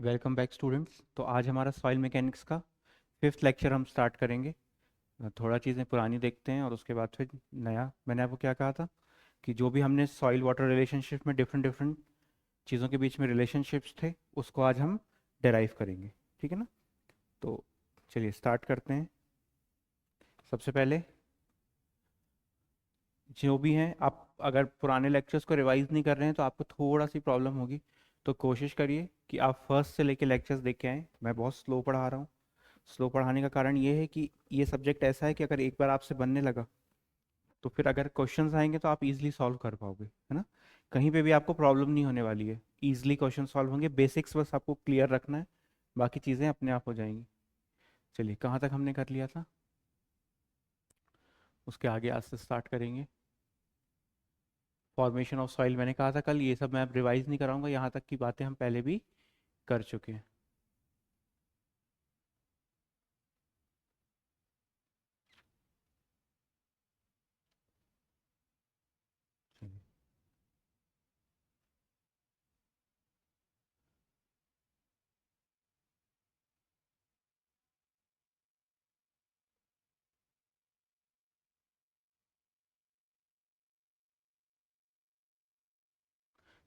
Welcome back students. तो आज हमारा सॉइल मैकेनिक्स का 5th लेक्चर हम स्टार्ट करेंगे। थोड़ा चीज़ें पुरानी देखते हैं और उसके बाद फिर नया। मैंने आपको क्या कहा था कि जो भी हमने सॉइल वाटर रिलेशनशिप में डिफरेंट डिफरेंट चीज़ों के बीच में रिलेशनशिप्स थे उसको आज हम डेराइव करेंगे। ठीक है ना? तो चलिए स्टार्ट करते हैं। सबसे पहले जो भी हैं, आप अगर पुराने लेक्चर्स को रिवाइज नहीं कर रहे हैं तो आपको थोड़ा सी प्रॉब्लम होगी। तो कोशिश करिए कि आप फर्स्ट से लेके लेक्चर्स देख के आएँ। मैं बहुत स्लो पढ़ा रहा हूँ। स्लो पढ़ाने का कारण ये है कि ये सब्जेक्ट ऐसा है कि अगर एक बार आपसे बनने लगा तो फिर अगर क्वेश्चंस आएंगे तो आप इजीली सॉल्व कर पाओगे, है ना? कहीं पे भी आपको प्रॉब्लम नहीं होने वाली है। इजीली क्वेश्चन सॉल्व होंगे। बेसिक्स बस आपको क्लियर रखना है, बाकी चीज़ें अपने आप हो जाएंगी। चलिए, कहाँ तक हमने कर लिया था? उसके आगे आज से स्टार्ट करेंगे। फॉर्मेशन ऑफ सॉइल मैंने कहा था कल, ये सब मैं अब रिवाइज नहीं कराऊंगा। यहाँ तक की बातें हम पहले भी कर चुके हैं। चलिए,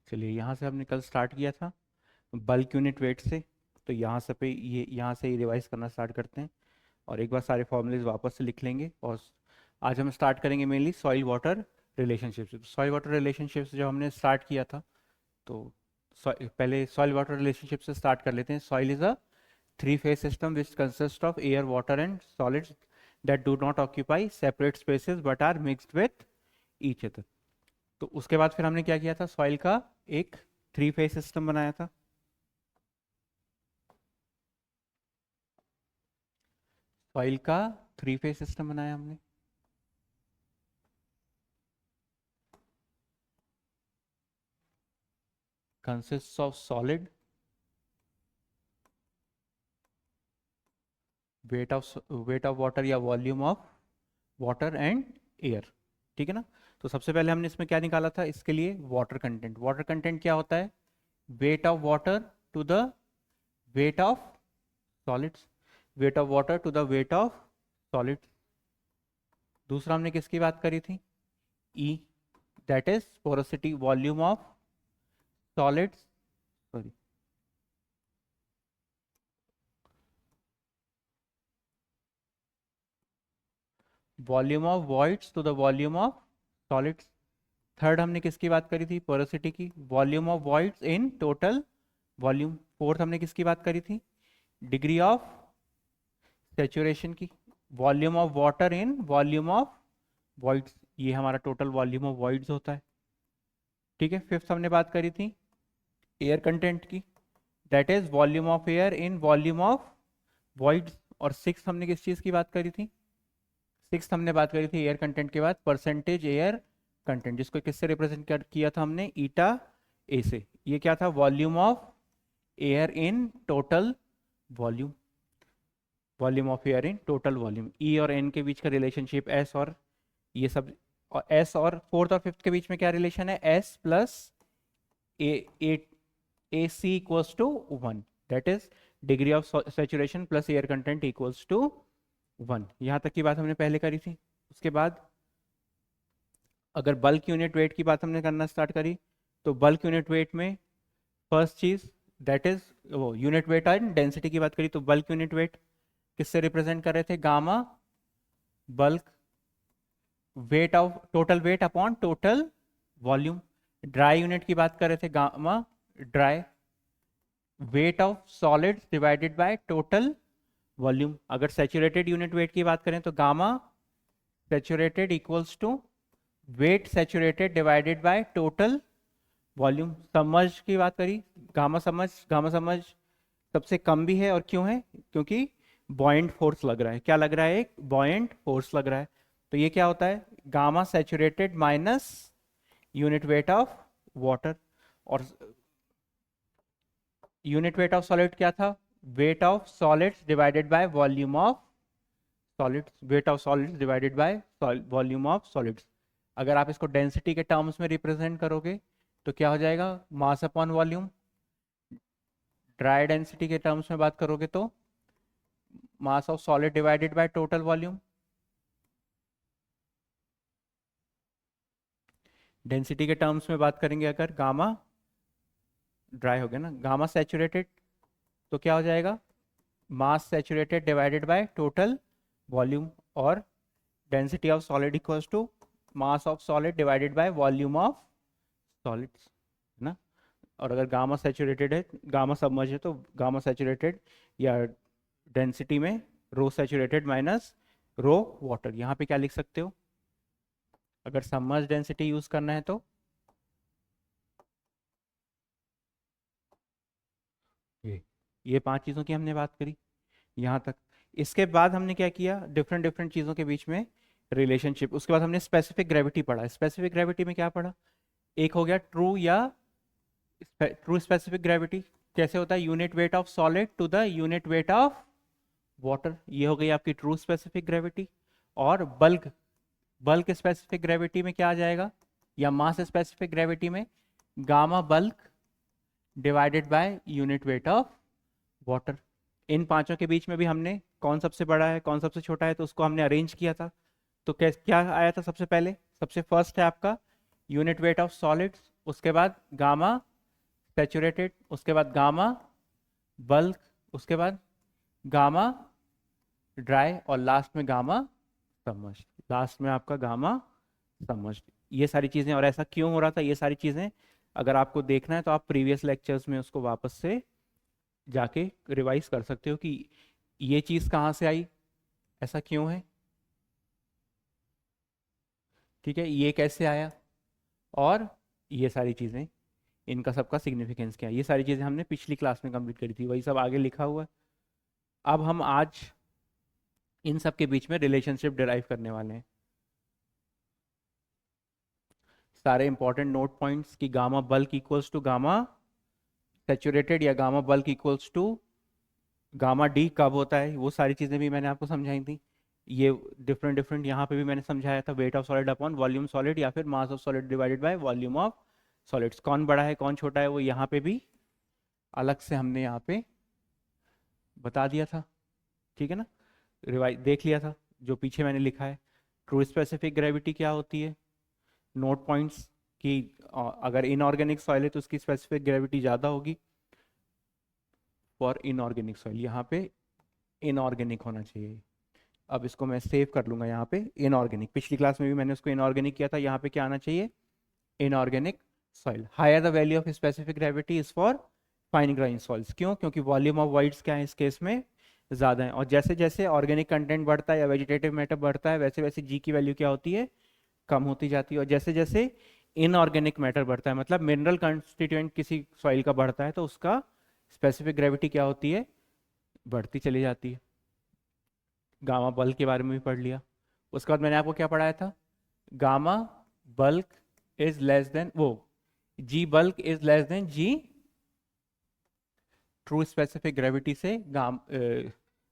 चलिए यहाँ से हमने कल स्टार्ट किया था बल्क यूनिट वेट से। तो यहाँ से पे ये यहाँ से ही रिवाइज करना स्टार्ट करते हैं और एक बार सारे फॉर्मूलेज वापस से लिख लेंगे। और आज हम स्टार्ट करेंगे मेनली सॉइल वाटर रिलेशनशिप से। सॉइल वाटर रिलेशनशिप से जब हमने स्टार्ट किया था तो पहले सॉइल वाटर रिलेशनशिप से स्टार्ट कर लेते हैं। Soil is a three phase system which consist of air, water and solids that do not occupy separate spaces but are mixed with each other. तो उसके बाद फिर हमने क्या किया था, सॉइल का एक थ्री फेज सिस्टम बनाया था। सॉइल का थ्री फेज सिस्टम बनाया हमने। Consist of solid, weight of water या volume of water and air. ठीक है ना? तो सबसे पहले हमने इसमें क्या निकाला था, इसके लिए वाटर कंटेंट। वाटर कंटेंट क्या होता है? Weight of water to the weight of solids. Weight of water to the weight of solids. दूसरा हमने किसकी बात करी थी? E, that is porosity, volume of solids, sorry, volume of voids to the volume of solids. Third हमने किसकी बात करी थी? पोरोसिटी की, volume of voids in total volume. Fourth हमने किसकी बात करी थी? डिग्री ऑफ सेचुरेशन की, volume of water in volume of voids. ये हमारा टोटल वॉल्यूम ऑफ वॉइड्स होता है। ठीक है। फिफ्थ हमने बात करी थी एयर कंटेंट की, that is volume of air in volume of voids. और सिक्स हमने किस चीज़ की बात करी थी? सिक्स हमने बात करी थी एयर कंटेंट के बाद परसेंटेज एयर कंटेंट, जिसको किससे रिप्रेजेंट किया था हमने? ईटा ए से। ये क्या था? Volume of air in total volume. Volume of air in total volume. E और एन के बीच का रिलेशनशिप एस और ये सब, और एस और फोर्थ और फिफ्थ के बीच में क्या रिलेशन है? S plus A, A C equals to one, that is degree of saturation plus air content equals to one. यहां तक की बात हमने पहले करी थी। उसके बाद अगर बल्क यूनिट वेट की बात हमने करना स्टार्ट करी तो बल्क यूनिट वेट में फर्स्ट चीज दैट इज वो यूनिट वेट एंड डेंसिटी की बात करी तो बल्क यूनिट वेट किससे रिप्रेजेंट कर रहे थे? Gamma bulk, weight of total weight upon total volume. Dry unit की बात कर रहे थे, gamma dry, weight of solids divided by total volume. अगर सैचुरेटेड यूनिट वेट की बात करें तो gamma saturated equals to weight saturated divided by total volume. Submerge की बात करी, गामा सबमर्ज सबसे कम भी है। और क्यों है? क्योंकि बॉयंट फोर्स लग रहा है। क्या लग रहा है? एक बॉयंट फोर्स लग रहा है। तो ये क्या होता है? Gamma saturated minus unit weight of water. और यूनिट वेट ऑफ सॉलिड क्या था? Weight of solids divided by volume of solids. Weight of solids divided by volume of solids. अगर आप इसको डेंसिटी के टर्म्स में रिप्रेजेंट करोगे तो क्या हो जाएगा? Mass upon volume. Dry density के टर्म्स में बात करोगे तो मास of solid divided by total volume. Density के टर्म्स में बात करेंगे अगर, गामा ड्राई हो गया ना, गामा सैचुरेटेड तो क्या हो जाएगा, mass saturated divided by total volume, और density of solid equals to mass of solid divided by volume of solids, है ना। और अगर गामा सैचुरेटेड है, गामा सबमर्ज है, तो गामा सैचुरेटेड या डेंसिटी में rho saturated minus rho water. यहाँ पे क्या लिख सकते हो अगर सबमर्ज डेंसिटी यूज करना है तो, ये 5 चीज़ों की हमने बात करी यहाँ तक। इसके बाद हमने क्या किया, डिफरेंट डिफरेंट चीज़ों के बीच में रिलेशनशिप। उसके बाद हमने स्पेसिफिक ग्रेविटी पढ़ा। स्पेसिफिक ग्रेविटी में क्या पढ़ा, एक हो गया ट्रू या ट्रू स्पेसिफिक ग्रेविटी, कैसे होता है, unit weight of solid to the unit weight of water, ये हो गई आपकी ट्रू स्पेसिफिक ग्रेविटी। और बल्क बल्क स्पेसिफिक ग्रेविटी में क्या आ जाएगा, या मास स्पेसिफिक ग्रेविटी में gamma bulk divided by unit weight of water. इन पांचों के बीच में भी हमने कौन सबसे बड़ा है कौन सबसे छोटा है, तो उसको हमने अरेंज किया था। तो क्या आया था सबसे पहले, सबसे फर्स्ट है आपका यूनिट वेट ऑफ सॉलिड्स, उसके बाद गामा सैचुरेटेड, उसके बाद गामा बल्क, उसके बाद गामा ड्राई, और लास्ट में गामा सबमर्ज्ड। लास्ट में आपका गामा सबमर्ज्ड। ये सारी चीजें, और ऐसा क्यों हो रहा था, ये सारी चीजें अगर आपको देखना है तो आप प्रीवियस लेक्चर्स में उसको वापस से जाके रिवाइज कर सकते हो कि ये चीज कहाँ से आई, ऐसा क्यों है, ठीक है, ये कैसे आया, और ये सारी चीजें, इनका सबका सिग्निफिकेंस क्या है, ये सारी चीजें हमने पिछली क्लास में कंप्लीट करी थी, वही सब आगे लिखा हुआ है। अब हम आज इन सब के बीच में रिलेशनशिप डिराइव करने वाले हैं। सारे इंपॉर्टेंट नोट पॉइंट्स की gamma bulk equals to gamma saturated या gamma bulk equals to gamma d कब होता है, वो सारी चीज़ें भी मैंने आपको समझाई थी। ये डिफरेंट डिफरेंट यहाँ पे भी मैंने समझाया था, weight of solid upon volume solid या फिर मास of solid divided by volume of solids, कौन बड़ा है कौन छोटा है वो यहाँ पे भी अलग से हमने यहाँ पे बता दिया था, ठीक है ना, रिवाइज देख लिया था जो पीछे मैंने लिखा है। ट्रू स्पेसिफिक ग्रेविटी क्या होती है, नोट पॉइंट्स की, अगर इनऑर्गेनिक सॉइल है तो उसकी स्पेसिफिक ग्रेविटी ज़्यादा होगी फॉर इनऑर्गेनिक सॉइल, यहाँ पे इनऑर्गेनिक होना चाहिए। अब इसको मैं सेव कर लूंगा यहाँ पे इनऑर्गेनिक, पिछली क्लास में भी मैंने उसको इनऑर्गेनिक किया था, यहाँ पे क्या आना चाहिए, inorganic soil. Higher the value of specific gravity is for fine grain soils, क्यों, क्योंकि वॉल्यूम ऑफ वॉइड्स क्या है इस केस में ज़्यादा है, और जैसे जैसे ऑर्गेनिक कंटेंट बढ़ता है या वेजिटेटिव मैटर बढ़ता है वैसे वैसे जी की वैल्यू क्या होती है, कम होती जाती है। और जैसे जैसे इनऑर्गेनिक मैटर बढ़ता है, मतलब मिनरल कंस्टिट्यूएंट किसी सॉइल का बढ़ता है, तो उसका स्पेसिफिक ग्रेविटी क्या होती है, बढ़ती चली जाती है। गामा बल्क के बारे में भी पढ़ लिया। उसके बाद मैंने आपको क्या पढ़ाया था, gamma bulk is less than वो G bulk is less than G true specific gravity से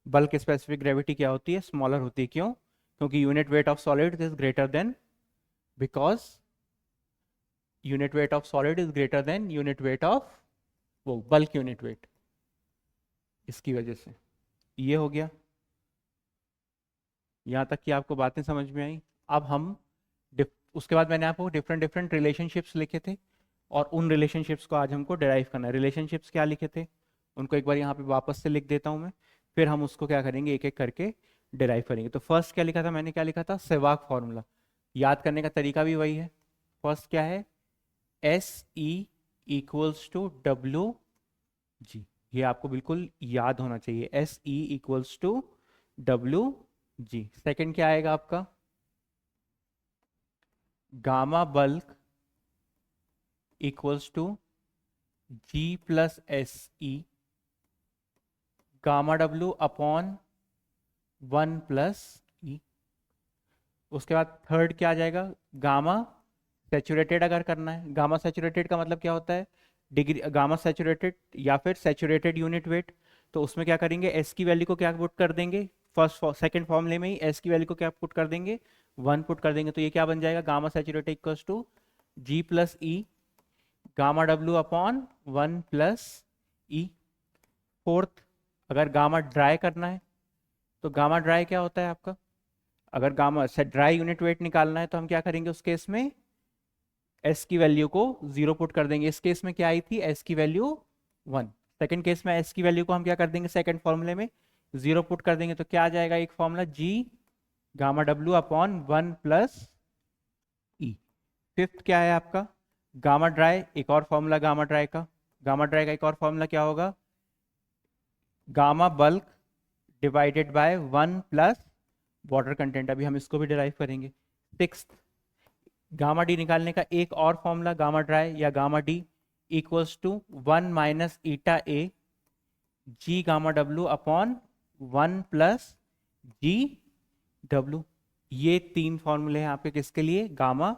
बल्क स्पेसिफिक ग्रेविटी क्या होती है, स्मॉलर होती है, क्यों, क्योंकि unit weight of solid is greater than, because unit weight of solid is greater than unit weight of वो bulk unit weight, इसकी वजह से ये हो गया। यहाँ तक कि आपको बातें समझ में आई। अब हम उसके बाद मैंने आपको डिफरेंट डिफरेंट रिलेशनशिप्स लिखे थे, और उन रिलेशनशिप्स को आज हमको डिराइव करना है। रिलेशनशिप्स क्या लिखे थे उनको एक बार यहाँ पे वापस से लिख देता हूँ मैं, फिर हम उसको क्या करेंगे, एक एक करके डिराइव करेंगे। तो फर्स्ट क्या लिखा था मैंने, क्या लिखा था, सेवाग फॉर्मूला। याद करने का तरीका भी वही है। फर्स्ट क्या है, S E equals to W G, ये आपको बिल्कुल याद होना चाहिए, S E equals to W G. Second क्या आएगा आपका, gamma bulk equals to G plus S E gamma W upon 1 plus e. उसके बाद थर्ड क्या आ जाएगा, गामा सैचुरेटेड अगर करना है, गामा सैचुरेटेड का मतलब क्या होता है, डिग्री गामा सैचुरेटेड या फिर सैचुरेटेड यूनिट वेट। तो उसमें क्या करेंगे, एस की वैल्यू को क्या पुट कर देंगे, फर्स्ट सेकंड फॉर्मूले में ही एस की वैल्यू को क्या पुट कर देंगे, 1 पुट कर देंगे। तो ये क्या बन जाएगा, gamma saturated equals to G plus E gamma W upon 1 plus E. Fourth, अगर गामा ड्राई करना है तो गामा ड्राई क्या होता है आपका, अगर गामा से ड्राई यूनिट वेट निकालना है तो हम क्या करेंगे उस केस में, एस की वैल्यू को 0 पुट कर देंगे। इस केस में क्या आई थी, एस की वैल्यू 1। सेकंड केस में एस की वैल्यू को हम क्या कर देंगे, सेकंड फॉर्मूले में 0 पुट कर देंगे, तो क्या आ जाएगा एक formula, G gamma W upon 1 plus e. Fifth क्या है आपका, गामा ड्राई, एक और फॉर्मूला गामा ड्राई का, गामा ड्राई का एक और फॉर्मूला क्या होगा, gamma bulk divided by 1 plus water content. अभी हम इसको भी डिराइव करेंगे। सिक्स्थ, गामा डी निकालने का एक और फॉर्मूला गामा ड्राई या gamma D equals to 1 minus eta A G gamma W upon 1 plus G W. ये तीन फॉर्मूले हैं आपके किसके लिए, गामा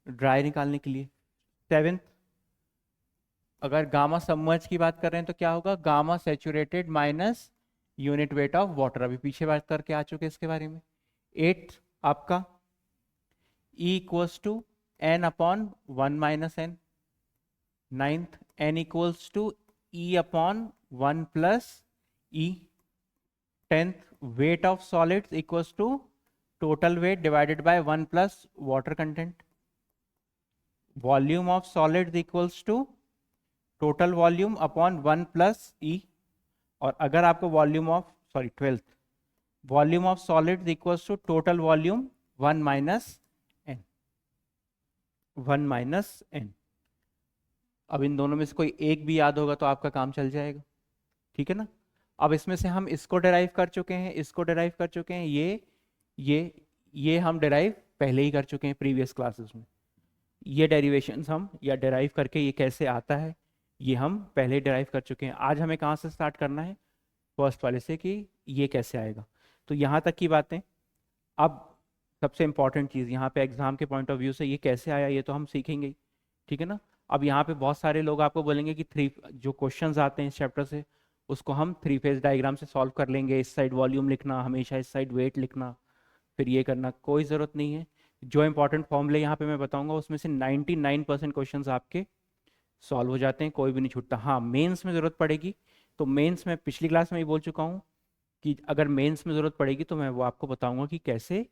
ड्राई निकालने के लिए। सेवेंथ, अगर गामा सबमर्ज की बात कर रहे हैं तो क्या होगा, gamma saturated minus unit weight of water, अभी पीछे बात करके आ चुके इसके बारे में। एट्थ आपका E equals to n upon 1 minus n. Ninth, n equals to e upon 1 plus e. Tenth, weight of solids equals to total weight divided by 1 plus water content. Volume of solids equals to total volume upon 1 plus e. और अगर आपको volume of, sorry twelfth, volume of solids equals to total volume 1 minus n, 1 minus n. अब इन दोनों में से कोई एक भी याद होगा तो आपका काम चल जाएगा, ठीक है ना। अब इसमें से हम इसको डिराइव कर चुके हैं, इसको डिराइव कर चुके हैं, ये हम डिराइव पहले ही कर चुके हैं प्रीवियस क्लासेस में। ये डेरिवेशंस हम या डिराइव करके ये कैसे आता है ये हम पहले डिराइव कर चुके हैं। आज हमें कहाँ से स्टार्ट करना है, फर्स्ट वाले से, कि ये कैसे आएगा। तो यहाँ तक की बातें। अब सबसे इंपॉर्टेंट चीज़ यहाँ पे एग्जाम के पॉइंट ऑफ व्यू से ये कैसे आया ये तो हम सीखेंगे ही, ठीक है ना। अब यहाँ पे बहुत सारे लोग आपको बोलेंगे कि थ्री जो क्वेश्चंस आते हैं इस चैप्टर से उसको हम 3 फेज डायग्राम से सॉल्व कर लेंगे, इस साइड वॉल्यूम लिखना, हमेशा इस साइड वेट लिखना, फिर ये करना, कोई ज़रूरत नहीं है। जो इंपॉर्टेंट फॉर्मूले यहाँ पे मैं बताऊंगा उसमें से 99% क्वेश्चंस आपके सॉल्व हो जाते हैं, कोई भी नहीं छूटता। हाँ, मेंस में ज़रूरत पड़ेगी तो मेंस में पिछली क्लास में ही बोल चुका हूँ कि अगर मेंस में ज़रूरत पड़ेगी तो मैं वो आपको बताऊंगा कि कैसे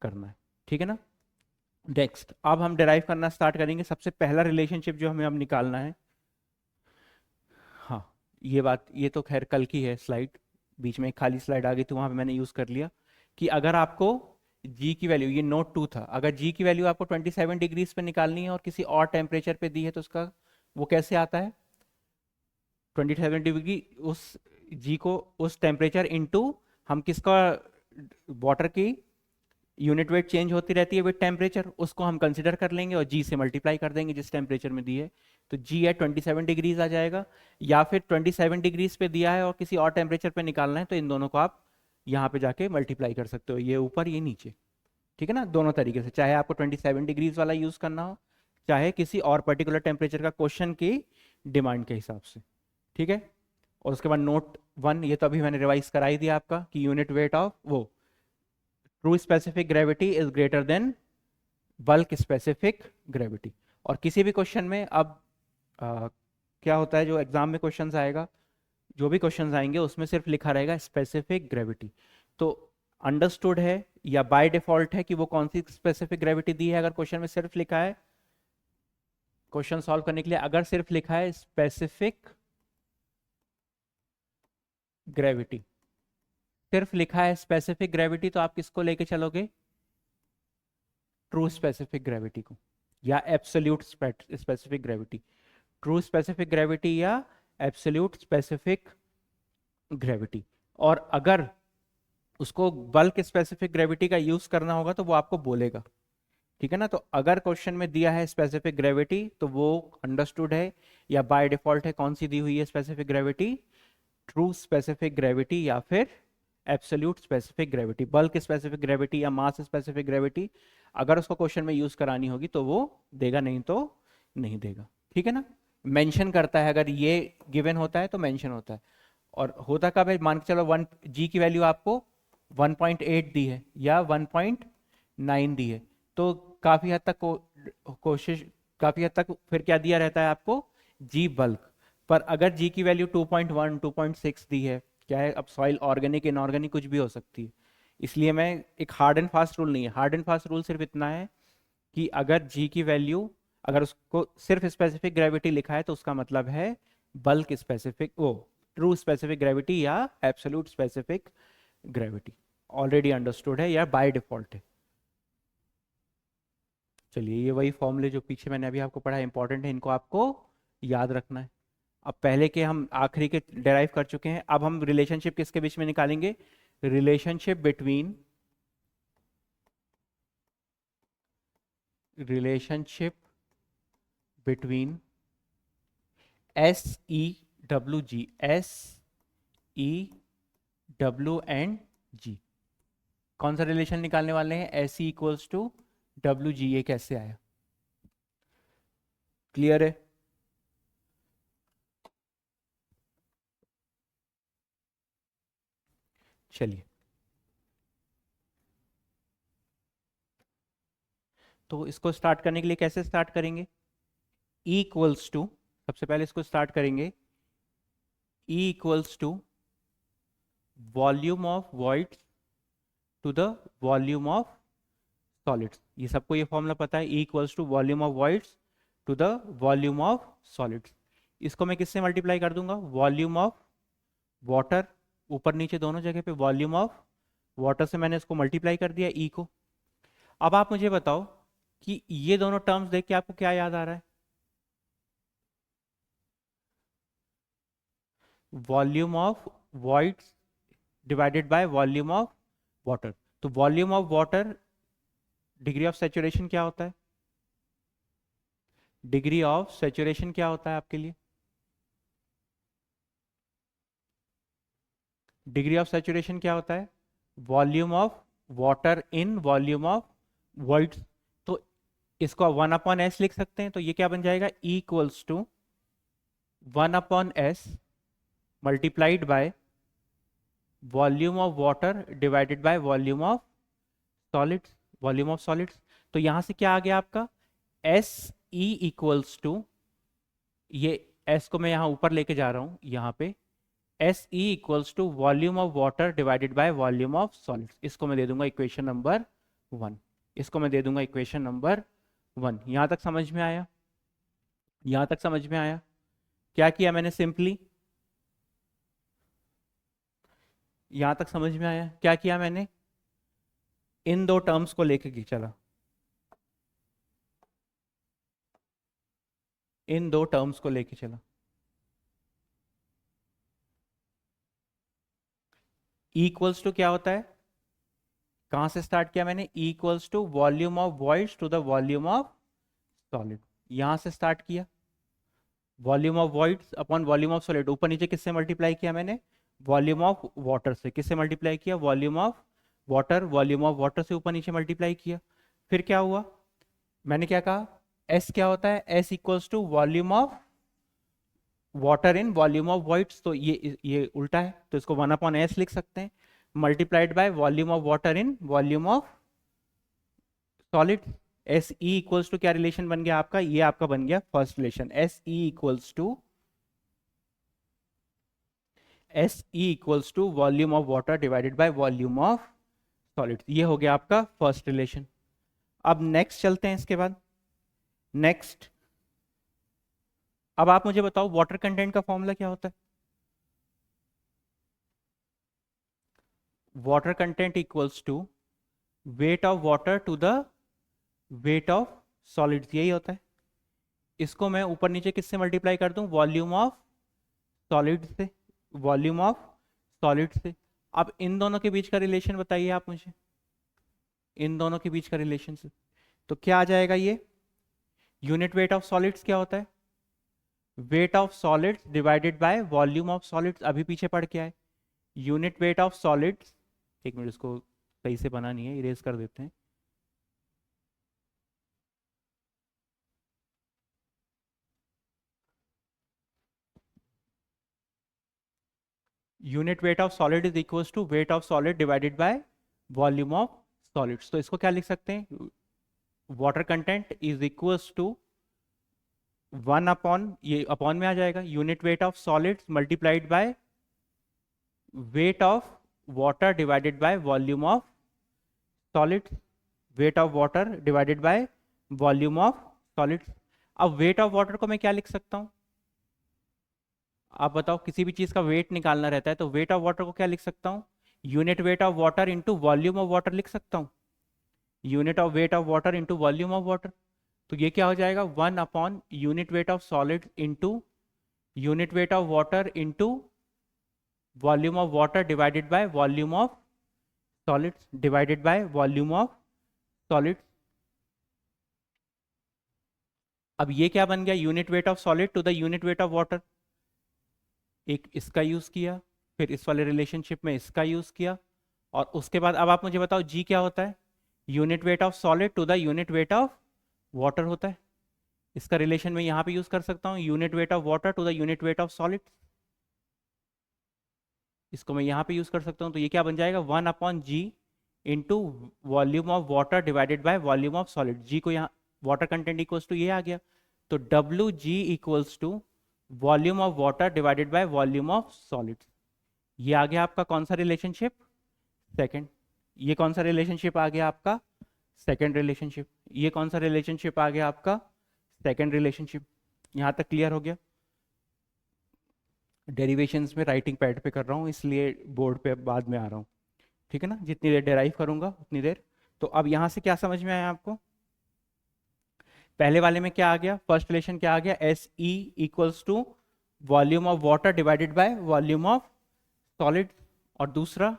करना है, ठीक है ना। नेक्स्ट, अब हम डिराइव करना स्टार्ट करेंगे। सबसे पहला रिलेशनशिप जो हमें अब निकालना है, हाँ ये बात, ये तो खैर कल की है स्लाइड, बीच में एक खाली स्लाइड आ गई थी वहाँ पे मैंने यूज़ कर लिया, कि अगर आपको जी की वैल्यू, ये नोट 2 था, अगर जी की वैल्यू आपको 27 डिग्रीज पे निकालनी है और किसी और टेम्परेचर पे दी है तो उसका वो कैसे आता है, 27 डिग्री उस जी को उस टेम्परेचर इनटू हम किसका, वाटर की यूनिट वेट चेंज होती रहती है विद टेम्परेचर, उसको हम कंसिडर कर लेंगे और जी से मल्टीप्लाई कर देंगे जिस टेम्परेचर में दी है, तो जी है 27 डिग्रीज आ जाएगा। या फिर 27 डिग्रीज पे दिया है और किसी और टेम्परेचर पे निकालना है तो इन दोनों को आप यहाँ पे जाके मल्टीप्लाई कर सकते हो, ये ऊपर ये नीचे, ठीक है ना। दोनों तरीके से, चाहे आपको 27 डिग्रीज वाला यूज करना हो, चाहे किसी और पर्टिकुलर टेम्परेचर का क्वेश्चन की डिमांड के हिसाब से, ठीक है। और उसके बाद नोट 1, ये तो अभी मैंने रिवाइज करा ही दिया आपका, कि यूनिट वेट ऑफ वो true specific gravity is greater then bulk specific gravity. और किसी भी क्वेश्चन में अब क्या होता है, जो एग्जाम में क्वेश्चंस आएगा, जो भी क्वेश्चंस आएंगे उसमें सिर्फ लिखा रहेगा स्पेसिफिक ग्रेविटी, तो अंडरस्टूड है या बाय डिफॉल्ट है कि वो कौन सी स्पेसिफिक ग्रेविटी दी है। अगर क्वेश्चन में सिर्फ लिखा है, क्वेश्चन सॉल्व करने के लिए अगर सिर्फ लिखा है स्पेसिफिक ग्रेविटी, सिर्फ लिखा है स्पेसिफिक ग्रेविटी, तो आप किसको लेके चलोगे, ट्रू स्पेसिफिक ग्रेविटी को या absolute specific gravity, true specific gravity या एब्सोल्यूट स्पेसिफिक ग्रेविटी। और अगर उसको बल्क स्पेसिफिक ग्रेविटी का यूज करना होगा तो वो आपको बोलेगा, ठीक है ना। तो अगर क्वेश्चन में दिया है स्पेसिफिक ग्रेविटी तो वो अंडरस्टूड है या बाय डिफॉल्ट है, कौन सी दी हुई है specific gravity, true specific gravity या फिर absolute specific gravity. Bulk specific gravity या मास स्पेसिफिक ग्रेविटी अगर उसको क्वेश्चन में यूज करानी होगी तो वो देगा, नहीं तो नहीं देगा, ठीक है ना। मेंशन करता है, अगर ये गिवन होता है तो मेंशन होता है। और होता कब है, मान के चलो 1 जी की वैल्यू आपको 1.8 दी है या 1.9 दी है, तो काफी हद तक फिर क्या दिया रहता है आपको, जी बल्क। पर अगर जी की वैल्यू 2.1 2.6 दी है, क्या है, अब सॉइल ऑर्गेनिक इनऑर्गेनिक कुछ भी हो सकती है, इसलिए मैं, एक हार्ड एंड फास्ट रूल नहीं है, हार्ड एंड फास्ट रूल सिर्फ इतना है कि अगर जी की वैल्यू, अगर उसको सिर्फ स्पेसिफिक ग्रेविटी लिखा है तो उसका मतलब है बल्क स्पेसिफिक, वो ट्रू स्पेसिफिक ग्रेविटी या absolute specific gravity, already understood है या बाय डिफॉल्ट है। चलिए, ये वही फॉर्मूले जो पीछे मैंने अभी आपको पढ़ा, इंपॉर्टेंट है, इनको आपको याद रखना है। अब पहले के हम आखिरी के डेराइव कर चुके हैं, अब हम रिलेशनशिप किसके बीच में निकालेंगे, relationship between, relationship between S E W G, S E W and G. कौन सा रिलेशन निकालने वाले हैं, S E equals to W G, ये कैसे आया, क्लियर है? चलिए, तो इसको स्टार्ट करने के लिए कैसे स्टार्ट करेंगे, E इक्वल्स टू, सबसे पहले इसको स्टार्ट करेंगे, E equals to volume of voids to the volume of solids. ये सबको ये फॉर्मूला पता है, E equals to volume of voids to the volume of solids. इसको मैं किससे मल्टीप्लाई कर दूंगा, वॉल्यूम ऑफ वाटर, ऊपर नीचे दोनों जगह पे वॉल्यूम ऑफ वाटर से मैंने इसको मल्टीप्लाई कर दिया E को। अब आप मुझे बताओ कि ये दोनों टर्म्स देख के आपको क्या याद आ रहा है, volume of voids divided by volume of water. तो volume of water, degree of saturation क्या होता है, डिग्री ऑफ सैचुरेशन क्या होता है आपके लिए, डिग्री ऑफ सैचुरेशन क्या होता है, volume of water in volume of voids. तो इसको 1/s लिख सकते हैं, तो ये क्या बन जाएगा, E equals to 1/s multiplied by volume of water divided by volume of solids, volume of solids. तो यहां से क्या आ गया आपका, एस ई इक्वल्स टू, ये एस को मैं यहां ऊपर लेके जा रहा हूं, यहां पे S E equals to volume of water divided by volume of solids. इसको मैं दे दूंगा इक्वेशन नंबर 1, इसको मैं दे दूंगा इक्वेशन नंबर 1। यहां तक समझ में आया, यहां तक समझ में आया? क्या किया मैंने, सिंपली, यहां तक समझ में आया क्या किया मैंने, इन दो टर्म्स को लेके चला, इन दो टर्म्स को लेके चला। इक्वल्स टू क्या होता है, कहां से स्टार्ट किया मैंने, equals to volume of voids to the volume of solid, यहां से स्टार्ट किया, volume of voids upon volume of solid, ऊपर नीचे किससे मल्टीप्लाई किया मैंने, वॉल्यूम ऑफ वाटर से, किससे मल्टीप्लाई किया, volume of water, volume of water से ऊपर नीचे मल्टीप्लाई किया। फिर क्या हुआ, मैंने क्या कहा, एस क्या होता है, S equals to volume of water in volume of voids, तो ये उल्टा है, तो इसको 1/s लिख सकते हैं, multiplied by volume of water in volume of solid. S E equals to क्या रिलेशन बन गया आपका, ये आपका बन गया first relation, S E equals to, S E equals to volume of water divided by volume of solid, ये हो गया आपका फर्स्ट रिलेशन। अब नेक्स्ट चलते हैं, इसके बाद नेक्स्ट, अब आप मुझे बताओ वाटर कंटेंट का फॉर्मूला क्या होता है, water content equals to weight of water to the weight of solids, यही होता है। इसको मैं ऊपर नीचे किससे मल्टीप्लाई कर दूं, वॉल्यूम ऑफ सॉलिड से, वॉल्यूम ऑफ सॉलिड से। अब इन दोनों के बीच का रिलेशन बताइए आप मुझे, इन दोनों के बीच का रिलेशन से, तो क्या आ जाएगा, ये यूनिट वेट ऑफ सॉलिड्स क्या होता है, weight of solids divided by volume of solids, अभी पीछे पढ़ के आए, यूनिट वेट ऑफ सॉलिड्स, एक मिनट, इसको सही से बना नहीं है, इरेज कर देते हैं, unit weight of solid is equals to weight of solid divided by volume of solids. तो इसको क्या लिख सकते हैं, water content is equals to one upon, ये अपॉन में आ जाएगा, unit weight of solids multiplied by weight of water divided by volume of solids, weight of water divided by volume of solids. अब वेट ऑफ वाटर को मैं क्या लिख सकता हूं? आप बताओ, किसी भी चीज का वेट निकालना रहता है तो वेट ऑफ वाटर को क्या लिख सकता हूं? Unit weight of water into volume of water लिख सकता हूं, unit of weight of water into volume of water. तो ये क्या हो जाएगा? One upon unit weight of solid into unit weight of water into volume of water divided by volume of solids divided by volume of solids. अब ये क्या बन गया? Unit weight of solid to the unit weight of water. एक इसका use किया, फिर इस वाले रिलेशनशिप में इसका यूज किया, और उसके बाद अब आप मुझे बताओ जी क्या होता है? Unit weight of solid to the unit weight of water होता है। इसका रिलेशन में यहां पे यूज कर सकता हूं, unit weight of water to the unit weight of solid, इसको मैं यहां पे यूज कर सकता हूं। तो ये क्या बन जाएगा? One upon G into volume of water divided by volume of solid. G को यहाँ वाटर कंटेंट इक्वल्स टू ये आ गया, तो W G equals to volume of water divided by volume of solid. ये आ गया आपका कौन सा रिलेशनशिप? सेकंड। ये कौन सा रिलेशनशिप आ गया आपका? Second relationship. ये कौन सा रिलेशनशिप आ गया आपका? Second relationship. यहां तक क्लियर हो गया? डेरिवेशंस में राइटिंग पैड पे कर रहा हूँ, इसलिए बोर्ड पे बाद में आ रहा हूँ, ठीक है ना? जितनी देर डेराइव करूंगा उतनी देर। तो अब यहां से क्या समझ में आया आपको? पहले वाले में क्या आ गया? फर्स्ट रिलेशन क्या आ गया? S E equals to volume of water divided by volume of solid, और दूसरा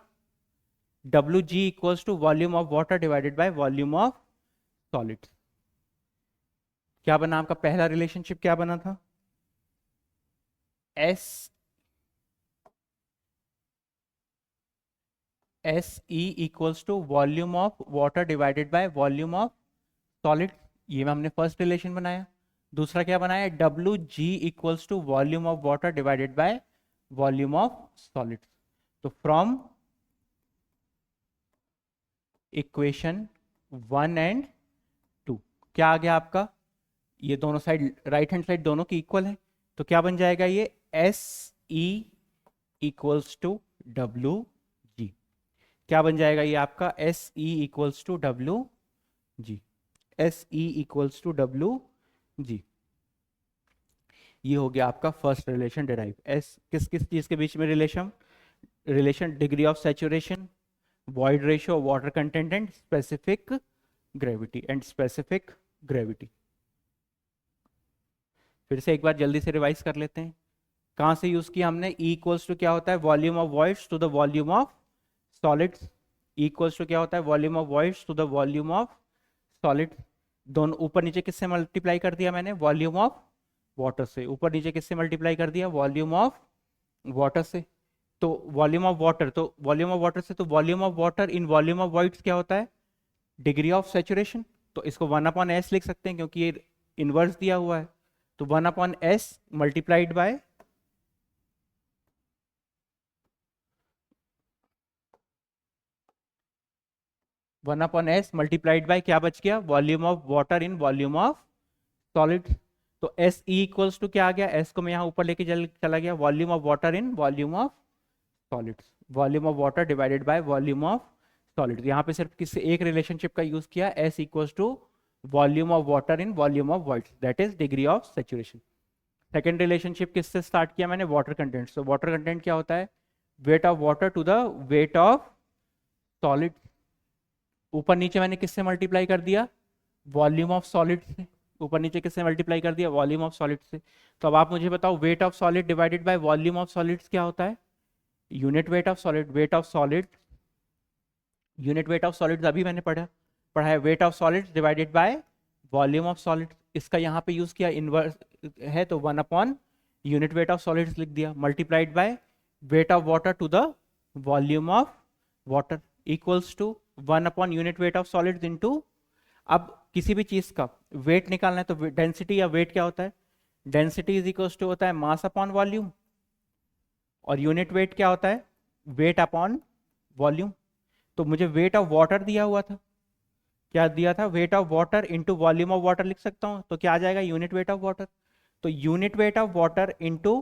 W G equals to volume of water divided by volume of solid. क्या बना आपका पहला रिलेशनशिप? क्या बना था? S S E equals to volume of water divided by volume of solid, ये में हमने फर्स्ट रिलेशन बनाया। दूसरा क्या बनाया? W G equals to volume of water divided by volume of solid. तो फ्रॉम इक्वेशन 1 एंड 2 क्या आ गया आपका? ये दोनों साइड, राइट हैंड साइड दोनों की इक्वल है, तो क्या बन जाएगा? ये S E equals to W G. क्या बन जाएगा ये आपका? S E equals to W G, S E equals to W G. ये हो गया आपका फर्स्ट रिलेशन डिराइव। एस किस किस चीज के बीच में relation? Relation degree of saturation, void ratio of water content and specific gravity। फिर से एक बार जल्दी से रिवाइज कर लेते हैं। कहां से यूज किया हमने? E इक्वल्स टू क्या होता है? Volume of voids to the volume of solids. E equals to क्या होता है? Volume of voids to the volume of solid. दोनों ऊपर नीचे किससे मल्टीप्लाई कर दिया मैंने? वॉल्यूम ऑफ वाटर से। ऊपर नीचे किससे मल्टीप्लाई कर दिया? वॉल्यूम ऑफ वाटर से। तो वॉल्यूम ऑफ वाटर, तो वॉल्यूम ऑफ वाटर से, तो volume of water in volume of voids क्या होता है? Degree of saturation. तो इसको 1/s लिख सकते हैं क्योंकि ये इनवर्स दिया हुआ है। तो 1/s multiplied bye 1/s multiplied bye क्या बच गया? Volume of water in volume of solid. तो एस ई इक्वल्स टू क्या आ गया? एस को मैं यहाँ ऊपर लेके चला गया, volume of water in volume of solids, volume of water divided by volume of solid. यहाँ पे सिर्फ किसी एक रिलेशनशिप का यूज किया, S equals to volume of water in volume of voids, that is degree of saturation. Second relationship किससे start किया मैंने? Water content. तो वाटर कंटेंट क्या होता है? Weight of water to the weight of solid. ऊपर नीचे मैंने किससे मल्टीप्लाई कर दिया? वॉल्यूम ऑफ सॉलिड से। ऊपर नीचे किससे मल्टीप्लाई कर दिया? वॉल्यूम ऑफ सॉलिड से। तो अब आप मुझे बताओ, weight of solid divided by volume of solids क्या होता है? Unit weight of solid, weight of solid, unit weight of solids अभी मैंने पढ़ा है, weight of solids divided by volume of solids. इसका यहाँ पे यूज किया, इनवर्स है तो 1 यूनिट वेट ऑफ सॉलिड्स लिख दिया, multiplied by weight of water to the volume of water equals to 1 unit weight of solids into. अब किसी भी चीज का वेट निकालना है तो डेंसिटी या वेट क्या होता है? डेंसिटी इज इक्वल्स टू होता है मास अपॉन वॉल्यूम, और यूनिट वेट क्या होता है? Weight upon volume. तो मुझे वेट ऑफ वाटर दिया हुआ था, क्या दिया था? Weight of water into volume of water लिख सकता हूं, तो क्या आ जाएगा? Unit weight of water. तो unit weight of water into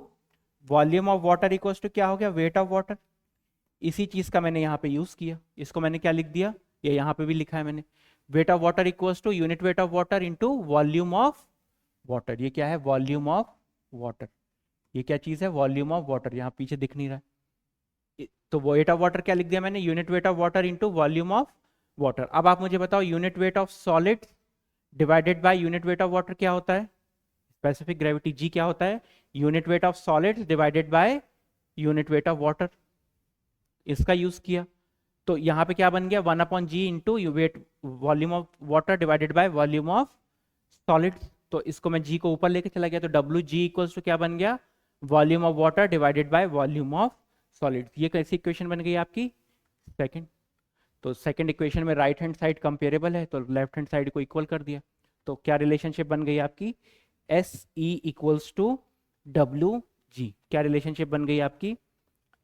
volume of water equals to क्या हो गया, वेट ऑफ वाटर। इसी चीज का मैंने यहाँ पे यूज किया, इसको मैंने क्या लिख दिया, ये यहाँ पे भी लिखा है मैंने, weight of water equals to unit weight of water into volume of water. ये क्या है, वॉल्यूम ऑफ वाटर। ये क्या चीज है, वॉल्यूम ऑफ वाटर, यहाँ पीछे दिख नहीं रहा है। तो वेट ऑफ वाटर क्या लिख दिया मैंने, unit weight of water into volume of water. अब आप मुझे बताओ unit weight of solid divided by unit weight of water क्या होता है, स्पेसिफिक ग्रेविटी जी क्या होता है, unit weight of solids divided by unit weight of water. इसका यूज किया, तो यहाँ पे क्या बन गया, 1/g into weight volume of water divided by volume of solids. तो इसको मैं g को ऊपर लेके चला गया, तो डब्ल्यू जी इक्वल्स टू क्या बन गया, volume of water divided by volume of solids. ये कैसी इक्वेशन बन गई आपकी, सेकंड। तो सेकंड इक्वेशन में राइट हैंड साइड कंपेरेबल है, तो लेफ्ट हैंड साइड को इक्वल कर दिया। तो क्या रिलेशनशिप बन गई आपकी, S E equals to W G. क्या रिलेशनशिप बन गई आपकी,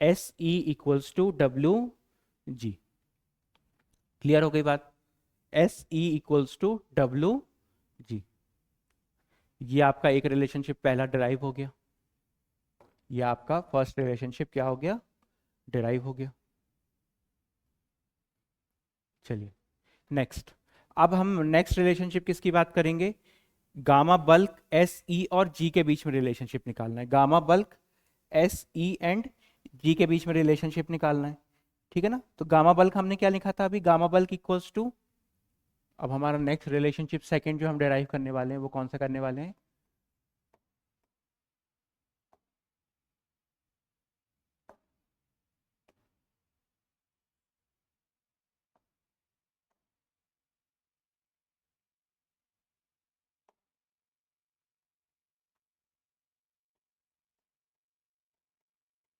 S E equals to W G. Clear हो गई बात, S E equals to W G. ये आपका एक रिलेशनशिप पहला डिराइव हो गया, ये आपका फर्स्ट रिलेशनशिप क्या हो गया, डिराइव हो गया। चलिए नेक्स्ट, अब हम नेक्स्ट रिलेशनशिप किसकी बात करेंगे, गामा बल्क एस ई और जी के बीच में रिलेशनशिप निकालना है। Gamma bulk S e and G के बीच में रिलेशनशिप निकालना है, ठीक है ना। तो गामा बल्क हमने क्या लिखा था अभी, गामा बल्क इक्वल्स टू, अब हमारा नेक्स्ट रिलेशनशिप सेकंड जो हम डिराइव करने वाले हैं वो कौन सा करने वाले हैं,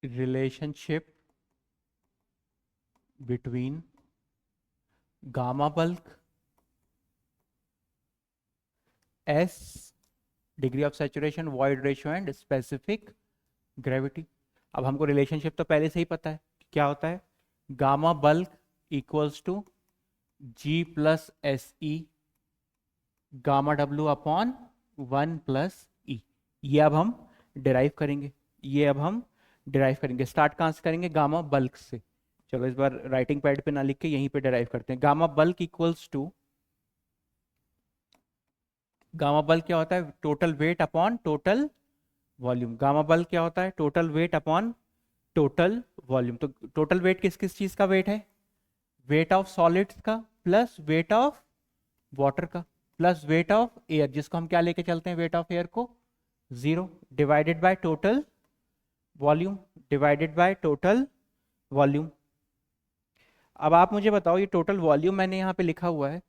relationship between gamma bulk S degree of saturation void ratio and specific gravity. अब हमको रिलेशनशिप तो पहले से ही पता है कि क्या होता है, gamma bulk equals to G plus S E gamma W upon 1 + E. ये अब हम डिराइव करेंगे, ये अब हम डिराइव करेंगे। स्टार्ट कहाँ से करेंगे, गामा बल्क से। चलो इस बार राइटिंग पैड पे ना लिख के यहीं पे डिराइव करते हैं। Gamma bulk equals to, gamma bulk क्या होता है, total weight upon total volume. Gamma bulk क्या होता है, total weight upon total volume. तो टोटल वेट किस किस चीज का वेट है, वेट ऑफ सॉलिड्स का प्लस वेट ऑफ वाटर का प्लस वेट ऑफ एयर, जिसको हम क्या लेके चलते हैं, वेट ऑफ एयर को 0, divided by total volume, divided by total volume. अब आप मुझे बताओ, ये टोटल वॉल्यूम मैंने यहाँ पे लिखा हुआ है,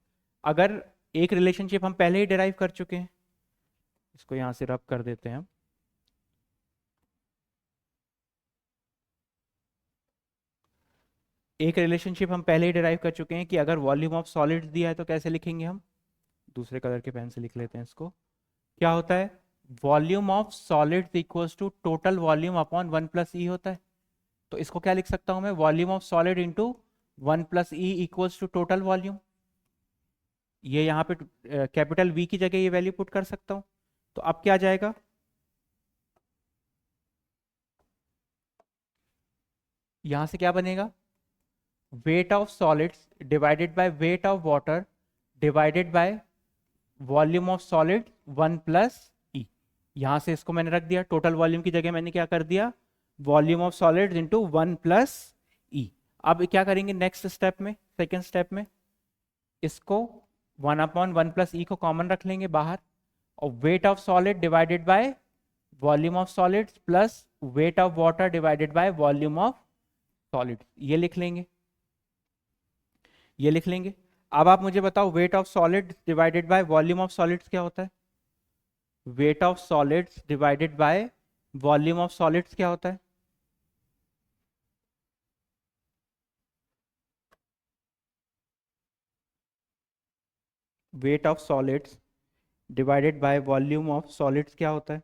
अगर एक रिलेशनशिप हम पहले ही डिराइव कर चुके हैं, इसको यहाँ से रब कर देते हैं हम। एक रिलेशनशिप हम पहले ही डिराइव कर चुके हैं कि अगर वॉल्यूम ऑफ सॉलिड्स दिया है तो कैसे लिखेंगे हम, दूसरे कलर के पेन से लिख लेते हैं इसको। क्या होता है, volume of solids equals to total volume upon 1 + E होता है। तो इसको क्या लिख सकता हूं मैं, volume of solid into 1 + E equals to total volume. ये यहाँ पे कैपिटल वी की जगह ये वैल्यू पुट कर सकता हूं। तो अब क्या जाएगा, यहां से क्या बनेगा, wait of solids divided by weight of water divided by volume of solid 1 + ई। यहां से इसको मैंने रख दिया, टोटल वॉल्यूम की जगह मैंने क्या कर दिया, वॉल्यूम ऑफ सॉलिड इंटू 1 + ई। अब क्या करेंगे नेक्स्ट स्टेप में, सेकेंड स्टेप में, इसको 1/1 + ई को कॉमन रख लेंगे बाहर, और wait of solid divided by volume of solids plus weight of water divided by volume of solid, ये लिख लेंगे, ये लिख लेंगे। अब आप मुझे बताओ, weight of solid divided by volume of solids क्या होता है, weight of solids divided by volume of solids क्या होता है, weight of solids divided by volume of solids क्या होता है,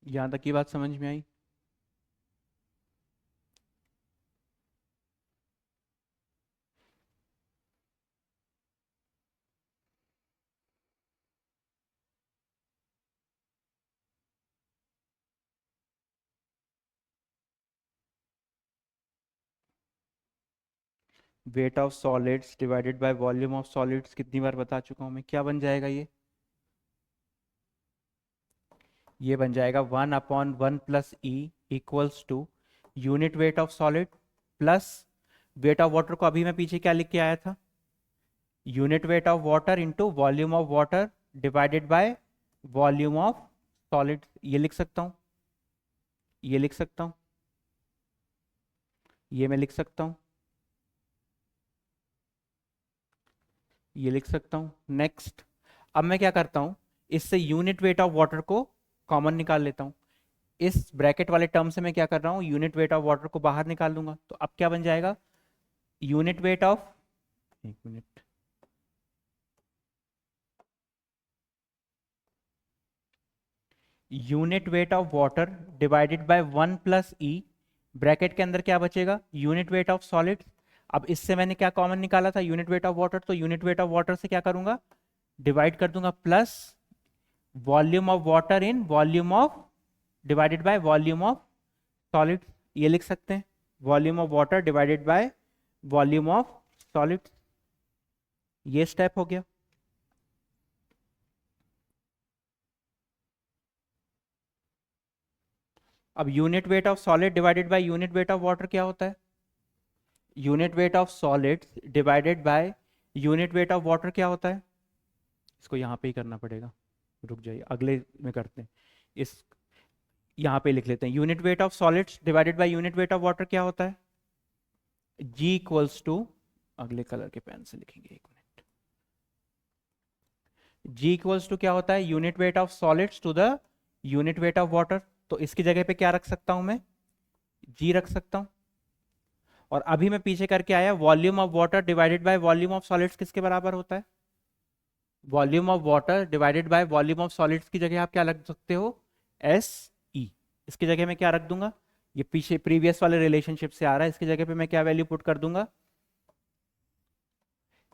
यहाँ तक की बात समझ में आई? Weight of solids divided by volume of solids कितनी बार बता चुका हूँ मैं, क्या बन जाएगा ये बन जाएगा 1/1 + E equals to unit weight of solid plus weight of water को अभी मैं पीछे क्या लिख के आया था, unit weight of water into volume of water divided by volume of solid. ये लिख सकता हूँ, ये लिख सकता हूँ, ये मैं लिख सकता हूँ, ये लिख सकता हूँ। नेक्स्ट, अब मैं क्या करता हूँ, इससे यूनिट वेट ऑफ वाटर को कॉमन निकाल लेता हूँ। इस ब्रैकेट वाले टर्म से मैं क्या कर रहा हूँ, यूनिट वेट ऑफ वाटर को बाहर निकाल लूंगा। तो अब क्या बन जाएगा, यूनिट वेट ऑफ, एक minute, unit weight of water divided by 1 + E, bracket के अंदर क्या बचेगा, यूनिट वेट ऑफ सॉलिड। अब इससे मैंने क्या कॉमन निकाला था, यूनिट वेट ऑफ वाटर, तो यूनिट वेट ऑफ वाटर से क्या करूंगा, डिवाइड कर दूंगा, plus volume of water in volume of divided by volume of solid. ये लिख सकते हैं, volume of water divided by volume of solid. ये स्टेप हो गया। अब unit weight of solid divided by unit weight of water क्या होता है, unit weight of solid divided by unit weight of water क्या होता है। इसको यहाँ पे ही करना पड़ेगा, रुक जाइए, अगले में करते हैं। इस यहाँ पे लिख लेते हैं, unit weight of solids divided by unit weight of water क्या होता है, जी इक्वल्स टू, अगले कलर के पेन से लिखेंगे, एक मिनट, जी इक्वल्स टू क्या होता है, unit weight of solids to the unit weight of water. तो इसकी जगह पे क्या रख सकता हूं मैं, जी रख सकता हूं। और अभी मैं पीछे करके आया, volume of water divided by volume of solids किसके बराबर होता है, volume of water divided by volume of solids की जगह आप क्या रख सकते हो, एस ई। इसकी जगह मैं क्या रख दूंगा, ये पीछे प्रीवियस वाले रिलेशनशिप से आ रहा है, इसकी जगह पे मैं क्या वैल्यू पुट कर दूंगा,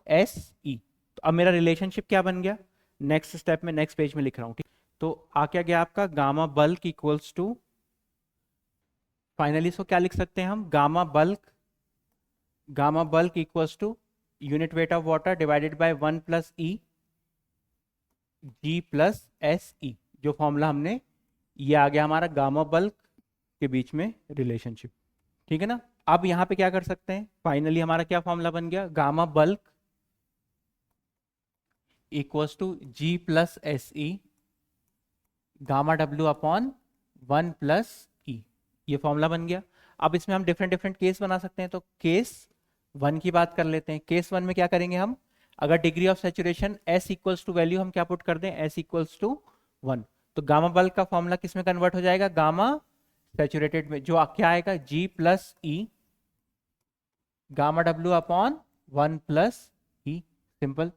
एस ई। तो अब मेरा रिलेशनशिप क्या बन गया, नेक्स्ट स्टेप में नेक्स्ट पेज में लिख रहा हूं, ठीक। तो आ क्या गया आपका, gamma bulk equals to, finally इसको क्या लिख सकते हैं हम, gamma bulk equals to unit weight of water divided by 1 + E G plus S E. जो फॉर्मूला हमने, ये आ गया हमारा गामा बल्क के बीच में रिलेशनशिप, ठीक है ना। अब यहाँ पे क्या कर सकते हैं, फाइनली हमारा क्या फॉर्मूला बन गया, gamma bulk equals to G plus S E gamma W upon 1 + E। ये फॉर्मूला बन गया। अब इसमें हम डिफरेंट डिफरेंट केस बना सकते हैं, तो केस 1 की बात कर लेते हैं। केस 1 में क्या करेंगे हम, अगर degree of saturation S equals to value हम क्या पुट कर दें, S इक्वल्स टू 1, तो गामा बल्क का फॉर्मूला किस में कन्वर्ट हो जाएगा, गामा सैचुरेटेड में, जो क्या आएगा, G + E gamma W upon 1 + E, simple.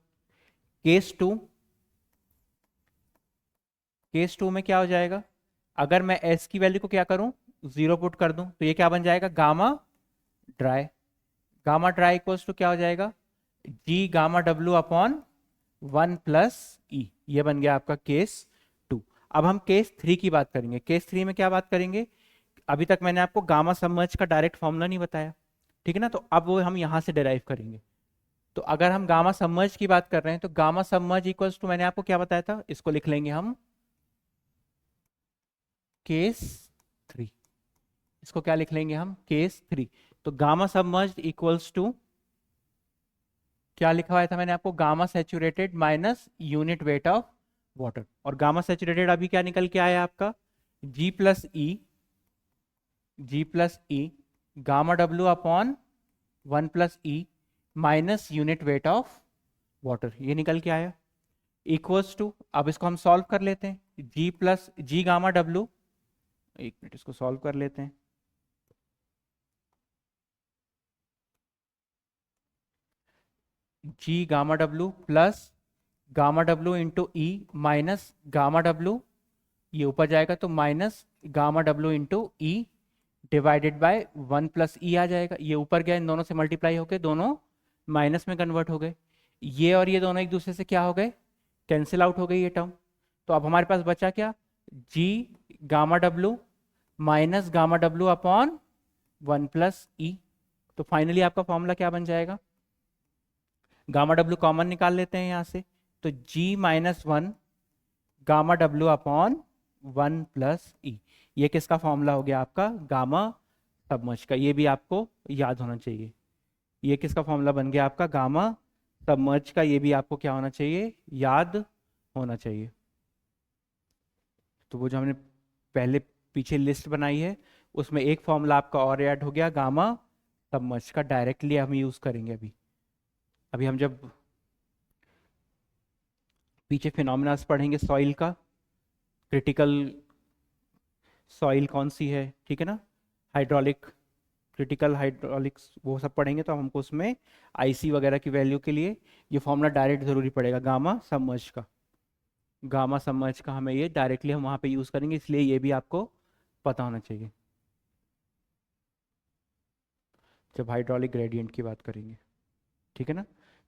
Case 2, case 2 में क्या हो जाएगा, अगर मैं S की वैल्यू को क्या करूं, 0 पुट कर दूं, तो ये क्या बन जाएगा, gamma dry. Gamma dry equals to क्या हो जाएगा, G gamma W upon 1 + E। ये बन गया आपका केस 2। अब हम केस 3 की बात करेंगे। केस 3 में क्या बात करेंगे, अभी तक मैंने आपको गामा सबमर्ज का डायरेक्ट फॉर्मूला नहीं बताया, ठीक है ना, तो अब वो हम यहां से डिराइव करेंगे। तो अगर हम गामा सबमर्ज की बात कर रहे हैं, तो गामा सबमर्ज इक्वल्स टू, मैंने आपको क्या बताया था, इसको लिख लेंगे हम केस 3। इसको क्या लिख लेंगे हम, केस 3। तो गामा सबमर्ज इक्वल्स टू क्या लिखा हुआ था मैंने आपको, gamma saturated minus unit weight of water. और गामा सैचुरेटेड अभी क्या निकल के आया आपका, G + E, G + E gamma W upon 1 + E minus unit weight of water, ये निकल के आया, इक्वल्स टू, अब इसको हम सॉल्व कर लेते हैं, G गामा डब्ल्यू, एक मिनट इसको सॉल्व कर लेते हैं। G gamma W plus gamma W into E minus gamma W ये ऊपर जाएगा तो minus gamma W into E divided by 1 + ई आ जाएगा। ये ऊपर गया, इन दोनों से मल्टीप्लाई होके दोनों माइनस में कन्वर्ट हो गए। ये और ये दोनों एक दूसरे से क्या हो गए, कैंसिल आउट हो गई ये टर्म। तो अब हमारे पास बचा क्या, जी gamma W minus gamma W upon 1 + ई। तो फाइनली आपका फॉर्मूला क्या बन जाएगा, गामा डब्ल्यू कॉमन निकाल लेते हैं यहाँ से, तो G-1 gamma W upon 1 + E. ये किसका फॉर्मूला हो गया आपका, गामा सबमर्ज का। ये भी आपको याद होना चाहिए। ये किसका फॉर्मूला बन गया आपका, गामा सबमर्ज का। ये भी आपको क्या होना चाहिए, याद होना चाहिए। तो वो जो हमने पहले पीछे लिस्ट बनाई है उसमें एक फॉर्मूला आपका और ऐड हो गया, गामा सबमर्ज का। डायरेक्टली हम यूज करेंगे अभी। अभी हम जब पीछे फिनोमिनास पढ़ेंगे सॉइल का, क्रिटिकल सॉइल कौन सी है, ठीक है ना, हाइड्रोलिक, क्रिटिकल हाइड्रोलिक्स, वो सब पढ़ेंगे तो हमको उसमें आईसी वगैरह की वैल्यू के लिए ये फॉर्मूला डायरेक्ट जरूरी पड़ेगा, गामा सबमर्ज का। गामा सबमर्ज का हमें ये डायरेक्टली हम वहाँ पे यूज़ करेंगे, इसलिए ये भी आपको पता होना चाहिए जब हाइड्रोलिक ग्रेडियंट की बात करेंगे, ठीक है ना।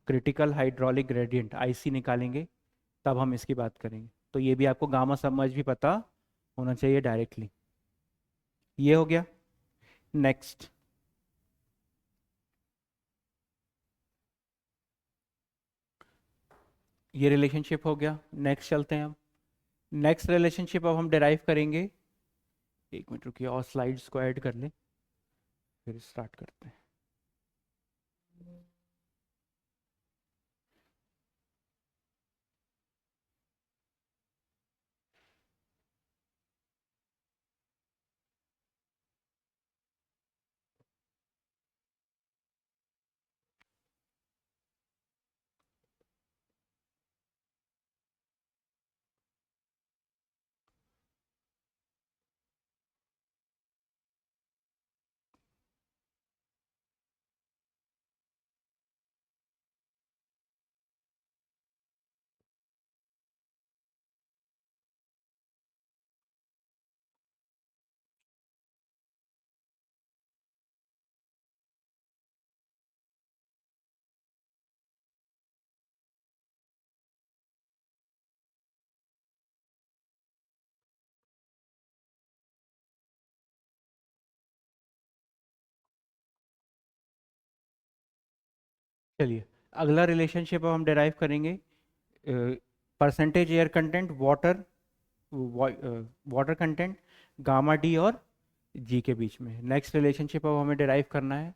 क्रिटिकल हाइड्रोलिक ग्रेडियंट आईसी निकालेंगे तब हम इसकी बात करेंगे। तो ये भी आपको गामा सबमर्ज भी पता होना चाहिए डायरेक्टली। ये हो गया। नेक्स्ट, ये रिलेशनशिप हो गया। नेक्स्ट चलते हैं हम। नेक्स्ट रिलेशनशिप अब हम डिराइव करेंगे। एक मिनट रुकिए और स्लाइड्स को ऐड कर लें, फिर स्टार्ट करते हैं। चलिए, अगला रिलेशनशिप अब हम डिराइव करेंगे percentage air content water, water content gamma D और जी के बीच में। नेक्स्ट रिलेशनशिप अब हमें डिराइव करना है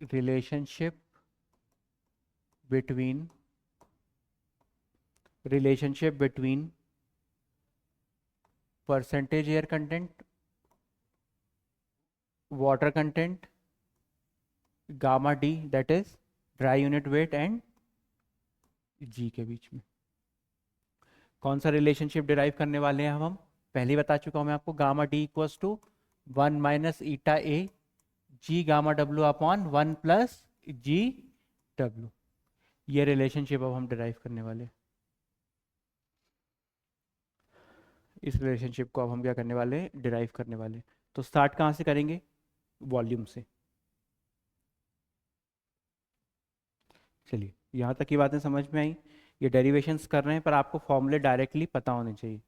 relationship between percentage air content, water content, gamma d that is dry unit weight and G के बीच में। कौन सा रिलेशनशिप डिराइव करने वाले हैं हम पहले ही बता चुका हूं मैं आपको, gamma D equals to 1 - η G gamma W upon 1 + G W. ये रिलेशनशिप अब हम डिराइव करने वाले हैं। इस रिलेशनशिप को अब हम क्या करने वाले हैं, डिराइव करने वाले हैं। तो स्टार्ट कहाँ से करेंगे, वॉल्यूम से। चलिए, यहाँ तक की बातें समझ में आई। ये डेरिवेशंस कर रहे हैं पर आपको फॉर्मूले डायरेक्टली पता होने चाहिए।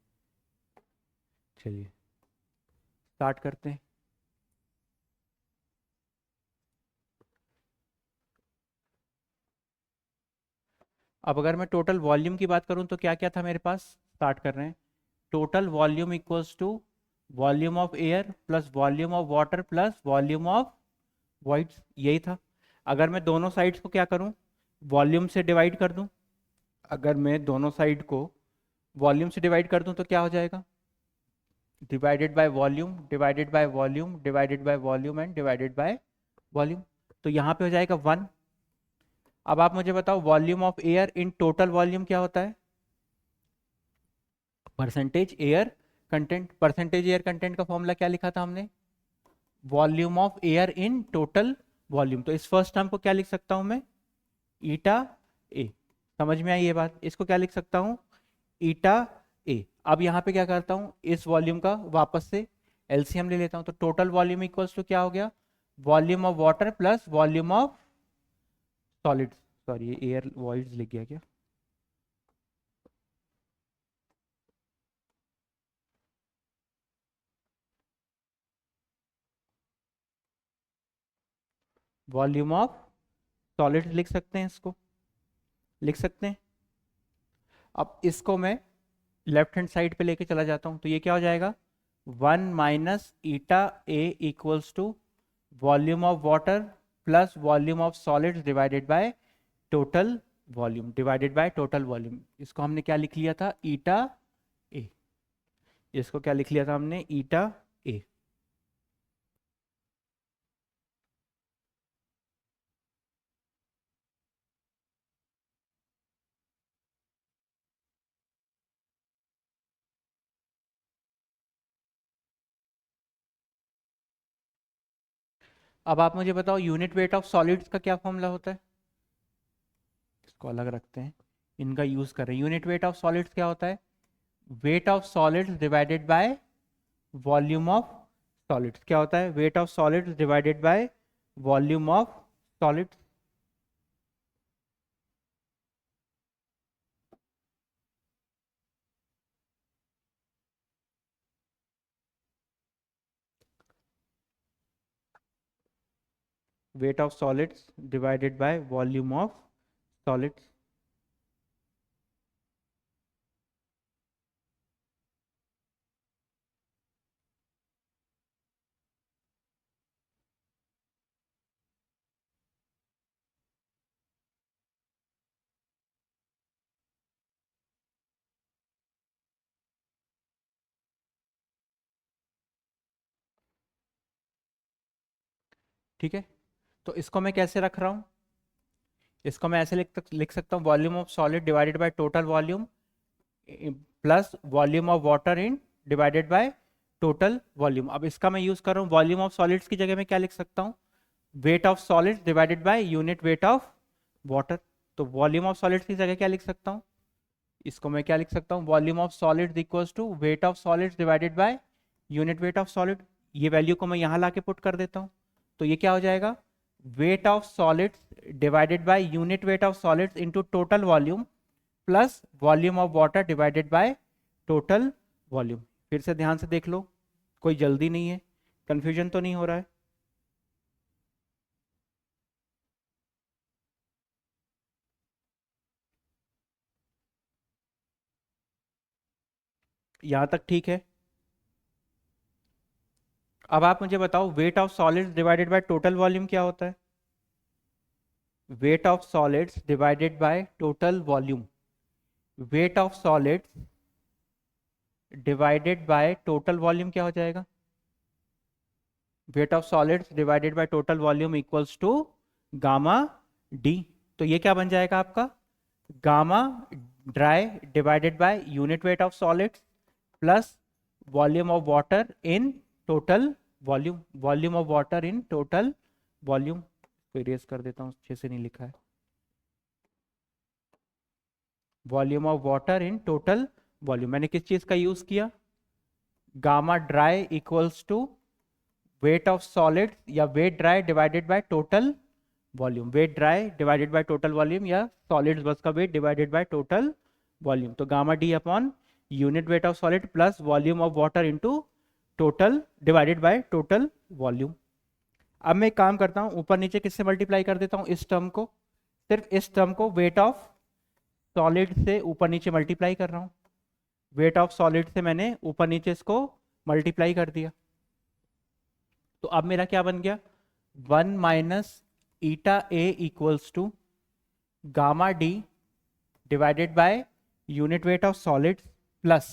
चलिए स्टार्ट करते हैं। अब अगर मैं टोटल वॉल्यूम की बात करूं तो क्या क्या था मेरे पास, स्टार्ट कर रहे हैं। Total volume equals to volume of air plus volume of water plus volume of voids, यही था। अगर मैं दोनों साइड्स को क्या करूं, वॉल्यूम से डिवाइड कर दूं, अगर मैं दोनों साइड को वॉल्यूम से डिवाइड कर दूं तो क्या हो जाएगा, divided by volume divided by volume divided by volume and divided by volume. तो यहाँ पे हो जाएगा 1। अब आप मुझे बताओ volume of air in total volume क्या होता है, percentage air content. Percentage air content का फॉर्मूला क्या लिखा था हमने, volume of air in total volume. तो इस फर्स्ट टर्म को क्या लिख सकता हूं मैं, ईटा ए। समझ में आई ये बात? इसको क्या लिख सकता हूँ, ईटा ए। अब यहाँ पे क्या करता हूँ, इस वॉल्यूम का वापस से एलसीएम ले लेता हूँ, तो टोटल वॉल्यूम इक्वल्स टू क्या हो गया, volume of water plus volume of solid. Sorry, ये एयर वॉइड्स लिख गया क्या? वॉल्यूम ऑफ सॉलिड लिख सकते हैं, इसको लिख सकते हैं। अब इसको मैं लेफ्ट हैंड साइड पे लेके चला जाता हूं, तो ये क्या हो जाएगा, 1 - eta A equals to volume of water plus volume of solids divided by total volume, divided by total volume. इसको हमने क्या लिख लिया था, ईटा ए। इसको क्या लिख लिया था हमने, ईटा ए। अब आप मुझे बताओ, यूनिट वेट ऑफ सॉलिड्स का क्या फॉर्मूला होता है? इसको अलग रखते हैं, इनका यूज कर रहे हैं। यूनिट वेट ऑफ सॉलिड्स क्या होता है, weight of solids divided by volume of solids. क्या होता है, weight of solids divided by volume of solids. Weight of solids divided by volume of solids. ठीक है, तो इसको मैं कैसे रख रहा हूँ, इसको मैं ऐसे लिख सकता हूँ, volume of solid divided by total volume plus volume of water in divided by total volume. अब इसका मैं यूज कर रहा हूँ, वॉल्यूम ऑफ सॉलिड्स की जगह में क्या लिख सकता हूँ, wait of solids divided by unit weight of water. तो वॉल्यूम ऑफ सॉलिड्स की जगह क्या लिख सकता हूँ, इसको मैं क्या लिख सकता हूँ, volume of solids equals to weight of solids divided by unit weight of solid. ये वैल्यू को मैं यहाँ लाके पुट कर देता हूँ, तो ये क्या हो जाएगा, weight of solids divided by unit weight of solids into total volume plus volume of water divided by total volume. फिर से ध्यान से देख लो, कोई जल्दी नहीं है, कंफ्यूजन तो नहीं हो रहा है? यहाँ तक ठीक है? अब आप मुझे बताओ, weight of solids divided by total volume क्या होता है, weight of solids divided by total volume. Weight of solids divided by total volume क्या हो जाएगा, weight of solids divided by total volume equals to gamma D. तो ये क्या बन जाएगा आपका, gamma dry divided by unit weight of solids plus volume of water in total volume, volume of water in total volume. को erase कर देता हूँ, अच्छे से नहीं लिखा है, volume of water in total volume. मैंने किस चीज का यूज किया, gamma dry equals to weight of solid या weight dry divided by total volume, weight dry divided by total volume या सॉलिड्स बस का weight divided by total volume. तो gamma D upon unit weight of solid plus volume of water into total divided by total volume. अब मैं एक काम करता हूँ, ऊपर नीचे किससे मल्टीप्लाई कर देता हूँ, इस टर्म को, सिर्फ इस टर्म को वेट ऑफ सॉलिड से ऊपर नीचे मल्टीप्लाई कर रहा हूँ। वेट ऑफ सॉलिड से मैंने ऊपर नीचे इसको मल्टीप्लाई कर दिया, तो अब मेरा क्या बन गया, 1 - eta A equals to gamma D divided by unit weight of solids plus,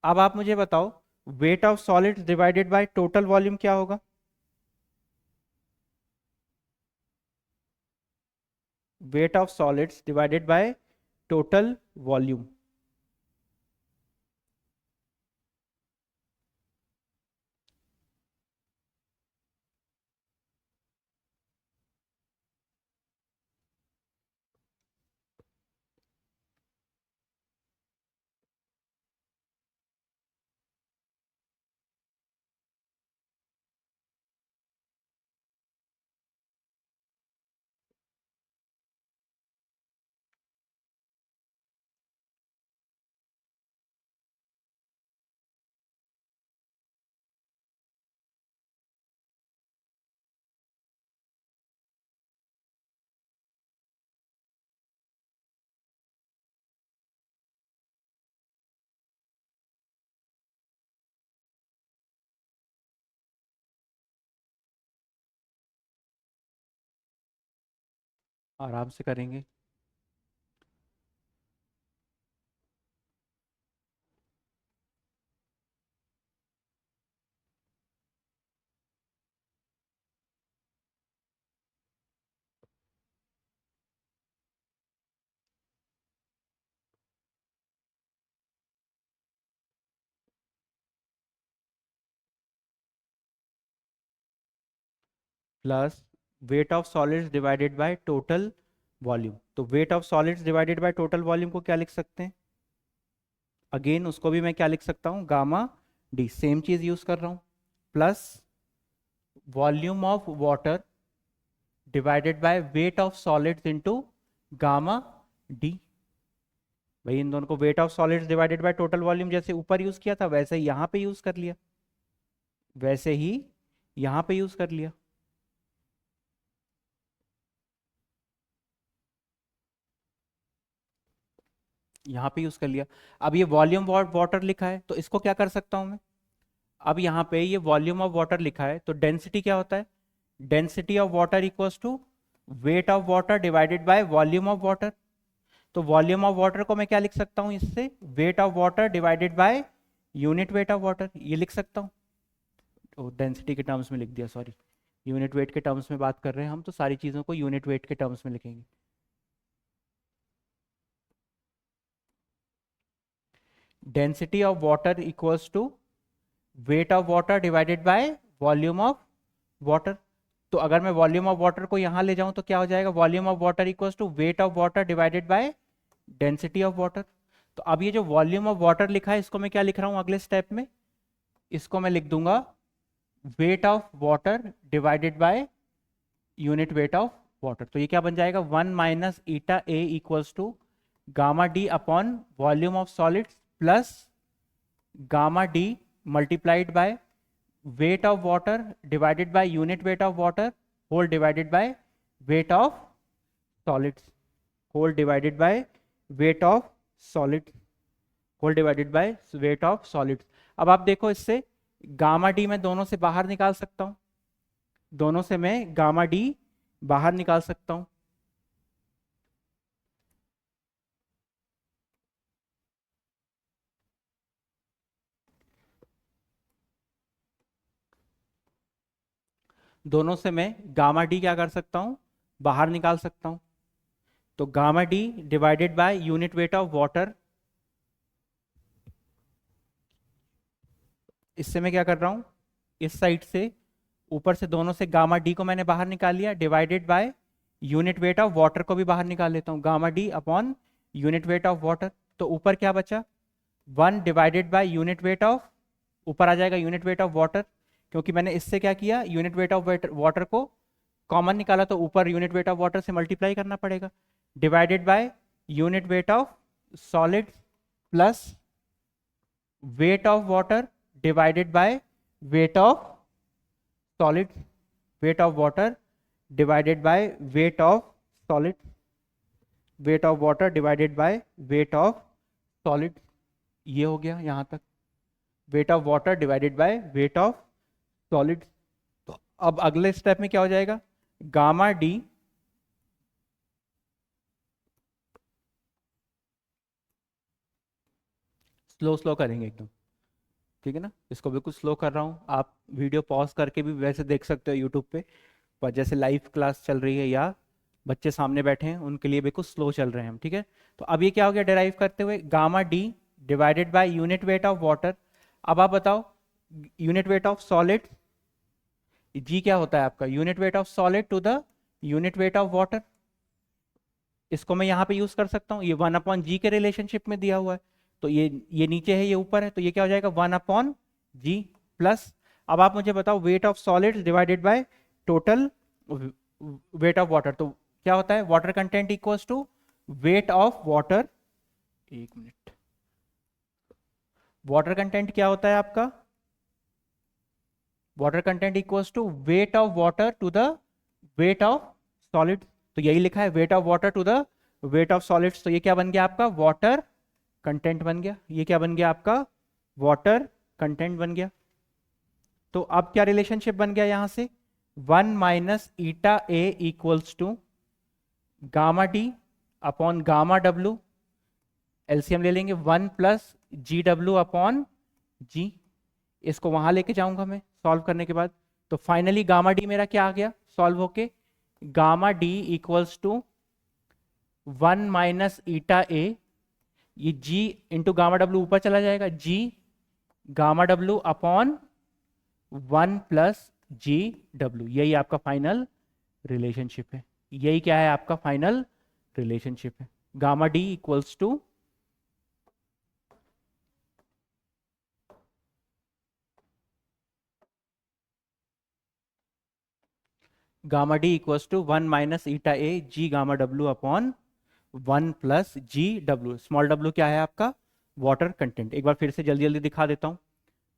अब आप मुझे बताओ, weight of solids divided by total volume क्या होगा, weight of solids divided by total volume. आराम से करेंगे। Plus weight of solids divided by total volume. तो weight of solids divided by total volume को क्या लिख सकते हैं? अगेन उसको भी मैं क्या लिख सकता हूँ? गामा डी, सेम चीज यूज कर रहा हूँ। Plus volume of water divided by weight of solids into gamma D. भाई इन दोनों को wait of solids divided by total volume जैसे ऊपर यूज किया था वैसे ही यहाँ पे यूज कर लिया, वैसे ही यहाँ पे यूज कर लिया। यहाँ पे यूज कर लिया। अब ये वॉल्यूम वाटर लिखा है तो इसको क्या कर सकता हूँ मैं? अब यहाँ पे ये वॉल्यूम ऑफ वाटर लिखा है तो डेंसिटी क्या होता है? Density of water equals to weight of water divided by volume of water. तो वॉल्यूम ऑफ वाटर को मैं क्या लिख सकता हूँ इससे? Weight of water divided by unit weight of water, ये लिख सकता हूँ। डेंसिटी के टर्म्स में लिख दिया, सॉरी। यूनिट वेट के टर्म्स में बात कर रहे हैं हम, तो सारी चीज़ों को यूनिट वेट के टर्म्स में लिखेंगे। Density of water equals to weight of water divided by volume of water. तो अगर मैं वॉल्यूम ऑफ वाटर को यहाँ ले जाऊँ तो क्या हो जाएगा? Volume of water equals to weight of water divided by density of water. तो अब ये जो वॉल्यूम ऑफ वाटर लिखा है इसको मैं क्या लिख रहा हूँ अगले स्टेप में? इसको मैं लिख दूंगा weight of water divided by unit weight of water. तो ये क्या बन जाएगा? 1 - η A equals to gamma D upon volume of solids plus gamma D multiplied by weight of water divided by unit weight of water whole divided by weight of solids whole divided by weight of solids whole divided by weight of solids. अब आप देखो इससे gamma D मैं दोनों से बाहर निकाल सकता हूं, दोनों से मैं गामा डी बाहर निकाल सकता हूं। दोनों से मैं गामा डी क्या कर सकता हूं? बाहर निकाल सकता हूं। तो gamma D divided by unit weight of water, इससे मैं क्या कर रहा हूं? इस साइड से ऊपर से दोनों से गामा डी को मैंने बाहर निकाल लिया, divided by unit weight of water को भी बाहर निकाल लेता हूं, gamma D upon unit weight of water. तो ऊपर क्या बचा? 1 divided by unit weight of, ऊपर आ जाएगा यूनिट वेट ऑफ वाटर, क्योंकि मैंने इससे क्या किया? यूनिट वेट ऑफ वाटर को कॉमन निकाला तो ऊपर यूनिट वेट ऑफ वाटर से मल्टीप्लाई करना पड़ेगा, divided by unit weight of solid plus weight of water divided by weight of solid, weight of water divided by weight of solid, weight of water divided by weight of solid. ये हो गया यहां तक, wait of water divided by weight of solid. तो अब अगले step में क्या हो जाएगा? गामा डी स्लो स्लो करेंगे एकदम, ठीक है ना? इसको बिल्कुल स्लो कर रहा हूँ, आप वीडियो पॉज करके भी वैसे देख सकते हो यूट्यूब पे, पर जैसे लाइव क्लास चल रही है या बच्चे सामने बैठे हैं उनके लिए बिल्कुल स्लो चल रहे हैं हम, ठीक है? तो अब ये क्या हो गया डिराइव करते हुए? Gamma D divided by unit weight of water. अब आप बताओ unit weight of solid, G क्या होता है आपका? Unit weight of solid to the unit weight of water. इसको मैं यहाँ पे यूज कर सकता हूँ, ये 1/g के रिलेशनशिप में दिया हुआ है, तो ये नीचे है ये ऊपर है, तो ये क्या हो जाएगा? 1/g प्लस, अब आप मुझे बताओ weight of solids divided by total weight of water. तो क्या होता है? Water content equals to weight of water, एक मिनट, वाटर कंटेंट क्या होता है आपका? Water content equals to weight of water to the weight of solid. तो यही लिखा है, weight of water to the weight of solids. तो ये क्या बन गया आपका? वाटर कंटेंट बन गया। ये क्या बन गया आपका? वाटर कंटेंट बन गया। तो अब क्या रिलेशनशिप बन गया यहां से? 1 - η A equals to gamma D upon gamma W, LCM ले लेंगे 1 plus G W upon G, इसको वहां लेके जाऊंगा मैं सॉल्व करने के बाद। तो फाइनली गामा डी मेरा क्या आ गया सॉल्व होके, gamma D equals to 1 minus eta A, ये जी इंटू गामा डब्ल्यू ऊपर चला जाएगा, G gamma W upon 1 plus G W, यही आपका फाइनल रिलेशनशिप है। यही क्या है आपका फाइनल रिलेशनशिप है, gamma D equals to gamma D equals to 1 minus eta A G gamma W upon 1 plus G W. Small W क्या है आपका वाटर कंटेंट। एक बार फिर से जल्दी जल्दी दिखा देता हूं,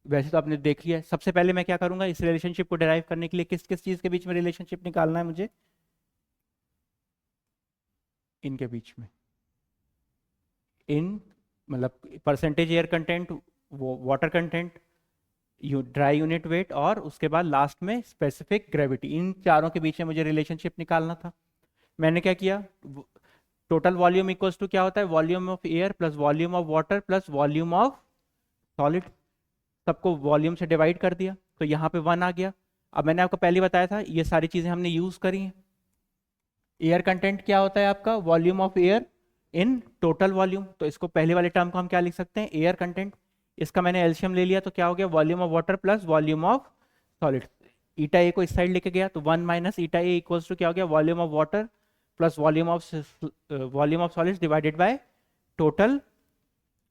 वैसे तो आपने देख लिया है। सबसे पहले मैं क्या करूंगा, इस रिलेशनशिप को डिराइव करने के लिए किस किस चीज के बीच में रिलेशनशिप निकालना है मुझे, इनके बीच में, इन मतलब परसेंटेज एयर कंटेंट, वो water content, dry unit wait, और उसके बाद लास्ट में स्पेसिफिक ग्रेविटी, इन चारों के बीच में मुझे रिलेशनशिप निकालना था। मैंने क्या किया, टोटल वॉल्यूम इक्वल्स टू क्या होता है, volume of air plus volume of water plus volume of solid, सबको वॉल्यूम से डिवाइड कर दिया, तो यहाँ पे 1 आ गया। अब मैंने आपको पहले बताया था ये सारी चीजें हमने यूज करी हैं। एयर कंटेंट क्या होता है आपका, volume of air in total volume, तो इसको पहले वाले टर्म को हम क्या लिख सकते हैं, एयर कंटेंट। इसका मैंने एलसीएम ले लिया तो क्या हो गया, volume of water plus volume of solid. Eta A को इस साइड लेके गया तो 1 minus eta A equals to क्या हो गया, volume of water plus volume of solids divided by total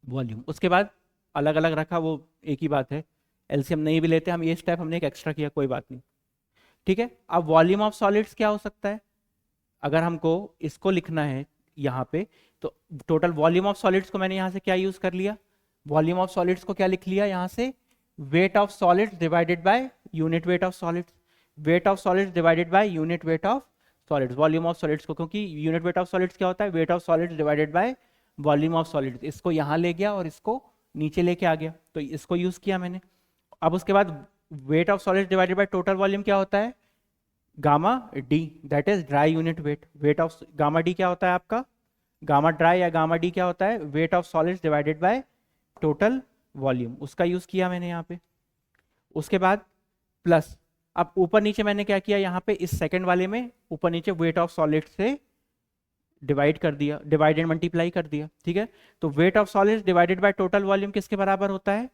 volume. उसके बाद अलग अलग रखा, वो एक ही बात है, एलसीएम नहीं भी लेते हम, ये स्टेप हमने एक एक्स्ट्रा किया, कोई बात नहीं, ठीक है। अब वॉल्यूम ऑफ सॉलिड्स क्या हो सकता है, अगर हमको इसको लिखना है यहाँ पे, तो टोटल वॉल्यूम ऑफ सॉलिड्स को मैंने यहाँ से क्या यूज कर लिया, वॉल्यूम ऑफ सॉलिड्स को क्या लिख लिया यहाँ से, wait of solids divided by unit weight of solids, weight of solids divided by unit weight of solids, volume of solids को, क्योंकि यूनिट वेट ऑफ सॉलिड्स क्या होता है, weight of solids divided by volume of solids. इसको यहाँ ले गया और इसको नीचे लेके आ गया, तो इसको यूज किया मैंने। अब उसके बाद wait of solids divided by total volume क्या होता है, gamma d, that is dry unit wait. Weight of gamma D क्या होता है आपका, गामा ड्राई या गामा डी क्या होता है, weight of solids divided by total volume, उसका यूज किया मैंने यहाँ पे। उसके बाद प्लस, अब ऊपर नीचे मैंने क्या किया यहाँ पे, इस सेकंड वाले में ऊपर नीचे वेट ऑफ सॉलिड से डिवाइड कर दिया, डिवाइड एंड मल्टीप्लाई कर दिया, ठीक है। तो weight of solids divided by total volume किसके बराबर होता है,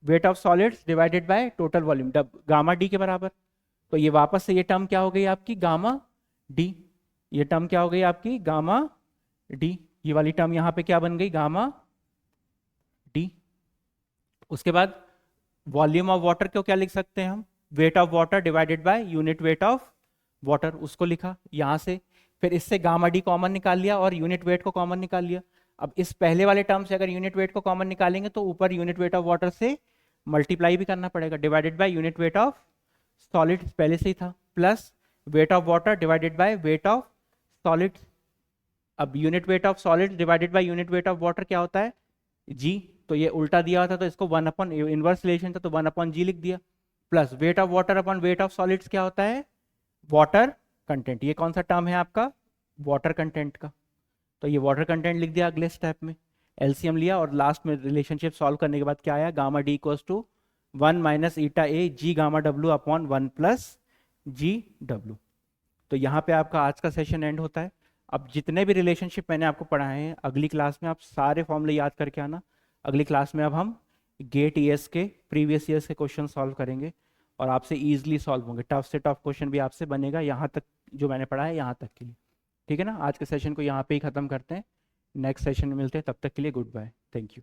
weight of solids divided by total volume, gamma D के बराबर। तो ये वापस से ये टर्म क्या हो गई आपकी, गामा डी, ये टर्म क्या हो गई आपकी, गामा डी, ये वाली टर्म यहाँ पे क्या बन गई, गामा डी। उसके बाद वॉल्यूम ऑफ वाटर को क्या लिख सकते हैं हम, wait of water divided by unit weight of water, उसको लिखा यहाँ से। फिर इससे गामा डी कॉमन निकाल लिया और यूनिट वेट को कॉमन निकाल लिया। अब इस पहले वाले टर्म से अगर यूनिट वेट को कॉमन निकालेंगे तो ऊपर यूनिट वेट ऑफ वाटर से मल्टीप्लाई भी करना पड़ेगा, divided by unit weight of solid पहले से ही था, plus weight of water divided by weight of solid. अब unit weight of solid divided by unit weight of water क्या होता है, जी, तो ये उल्टा दिया हुआ था तो इसको 1 अपॉन इनवर्स रिलेशन था तो 1 अपॉन जी लिख दिया, plus weight of water upon weight of solids क्या होता है, वाटर कंटेंट। ये कौन सा टर्म है आपका, वाटर कंटेंट का, तो ये वाटर कंटेंट लिख दिया अगले स्टेप में, एलसीएम लिया और लास्ट में रिलेशनशिप सॉल्व करने के बाद क्या आया, gamma D equals to 1 minus eta A G gamma W upon 1 plus G W. तो यहाँ पे आपका आज का सेशन एंड होता है। अब जितने भी रिलेशनशिप मैंने आपको पढ़ाए हैं अगली क्लास में आप सारे फॉर्मूले याद करके आना। अगली क्लास में अब हम गेट ईएस के प्रीवियस ईयर्स के क्वेश्चन सॉल्व करेंगे और आपसे इजीली सॉल्व होंगे, टफ से टफ क्वेश्चन भी आपसे बनेगा यहाँ तक जो मैंने पढ़ा है यहाँ तक के लिए, ठीक है ना। आज के सेशन को यहाँ पे ही ख़त्म करते हैं, नेक्स्ट सेशन में मिलते हैं, तब तक के लिए गुड बाय, थैंक यू।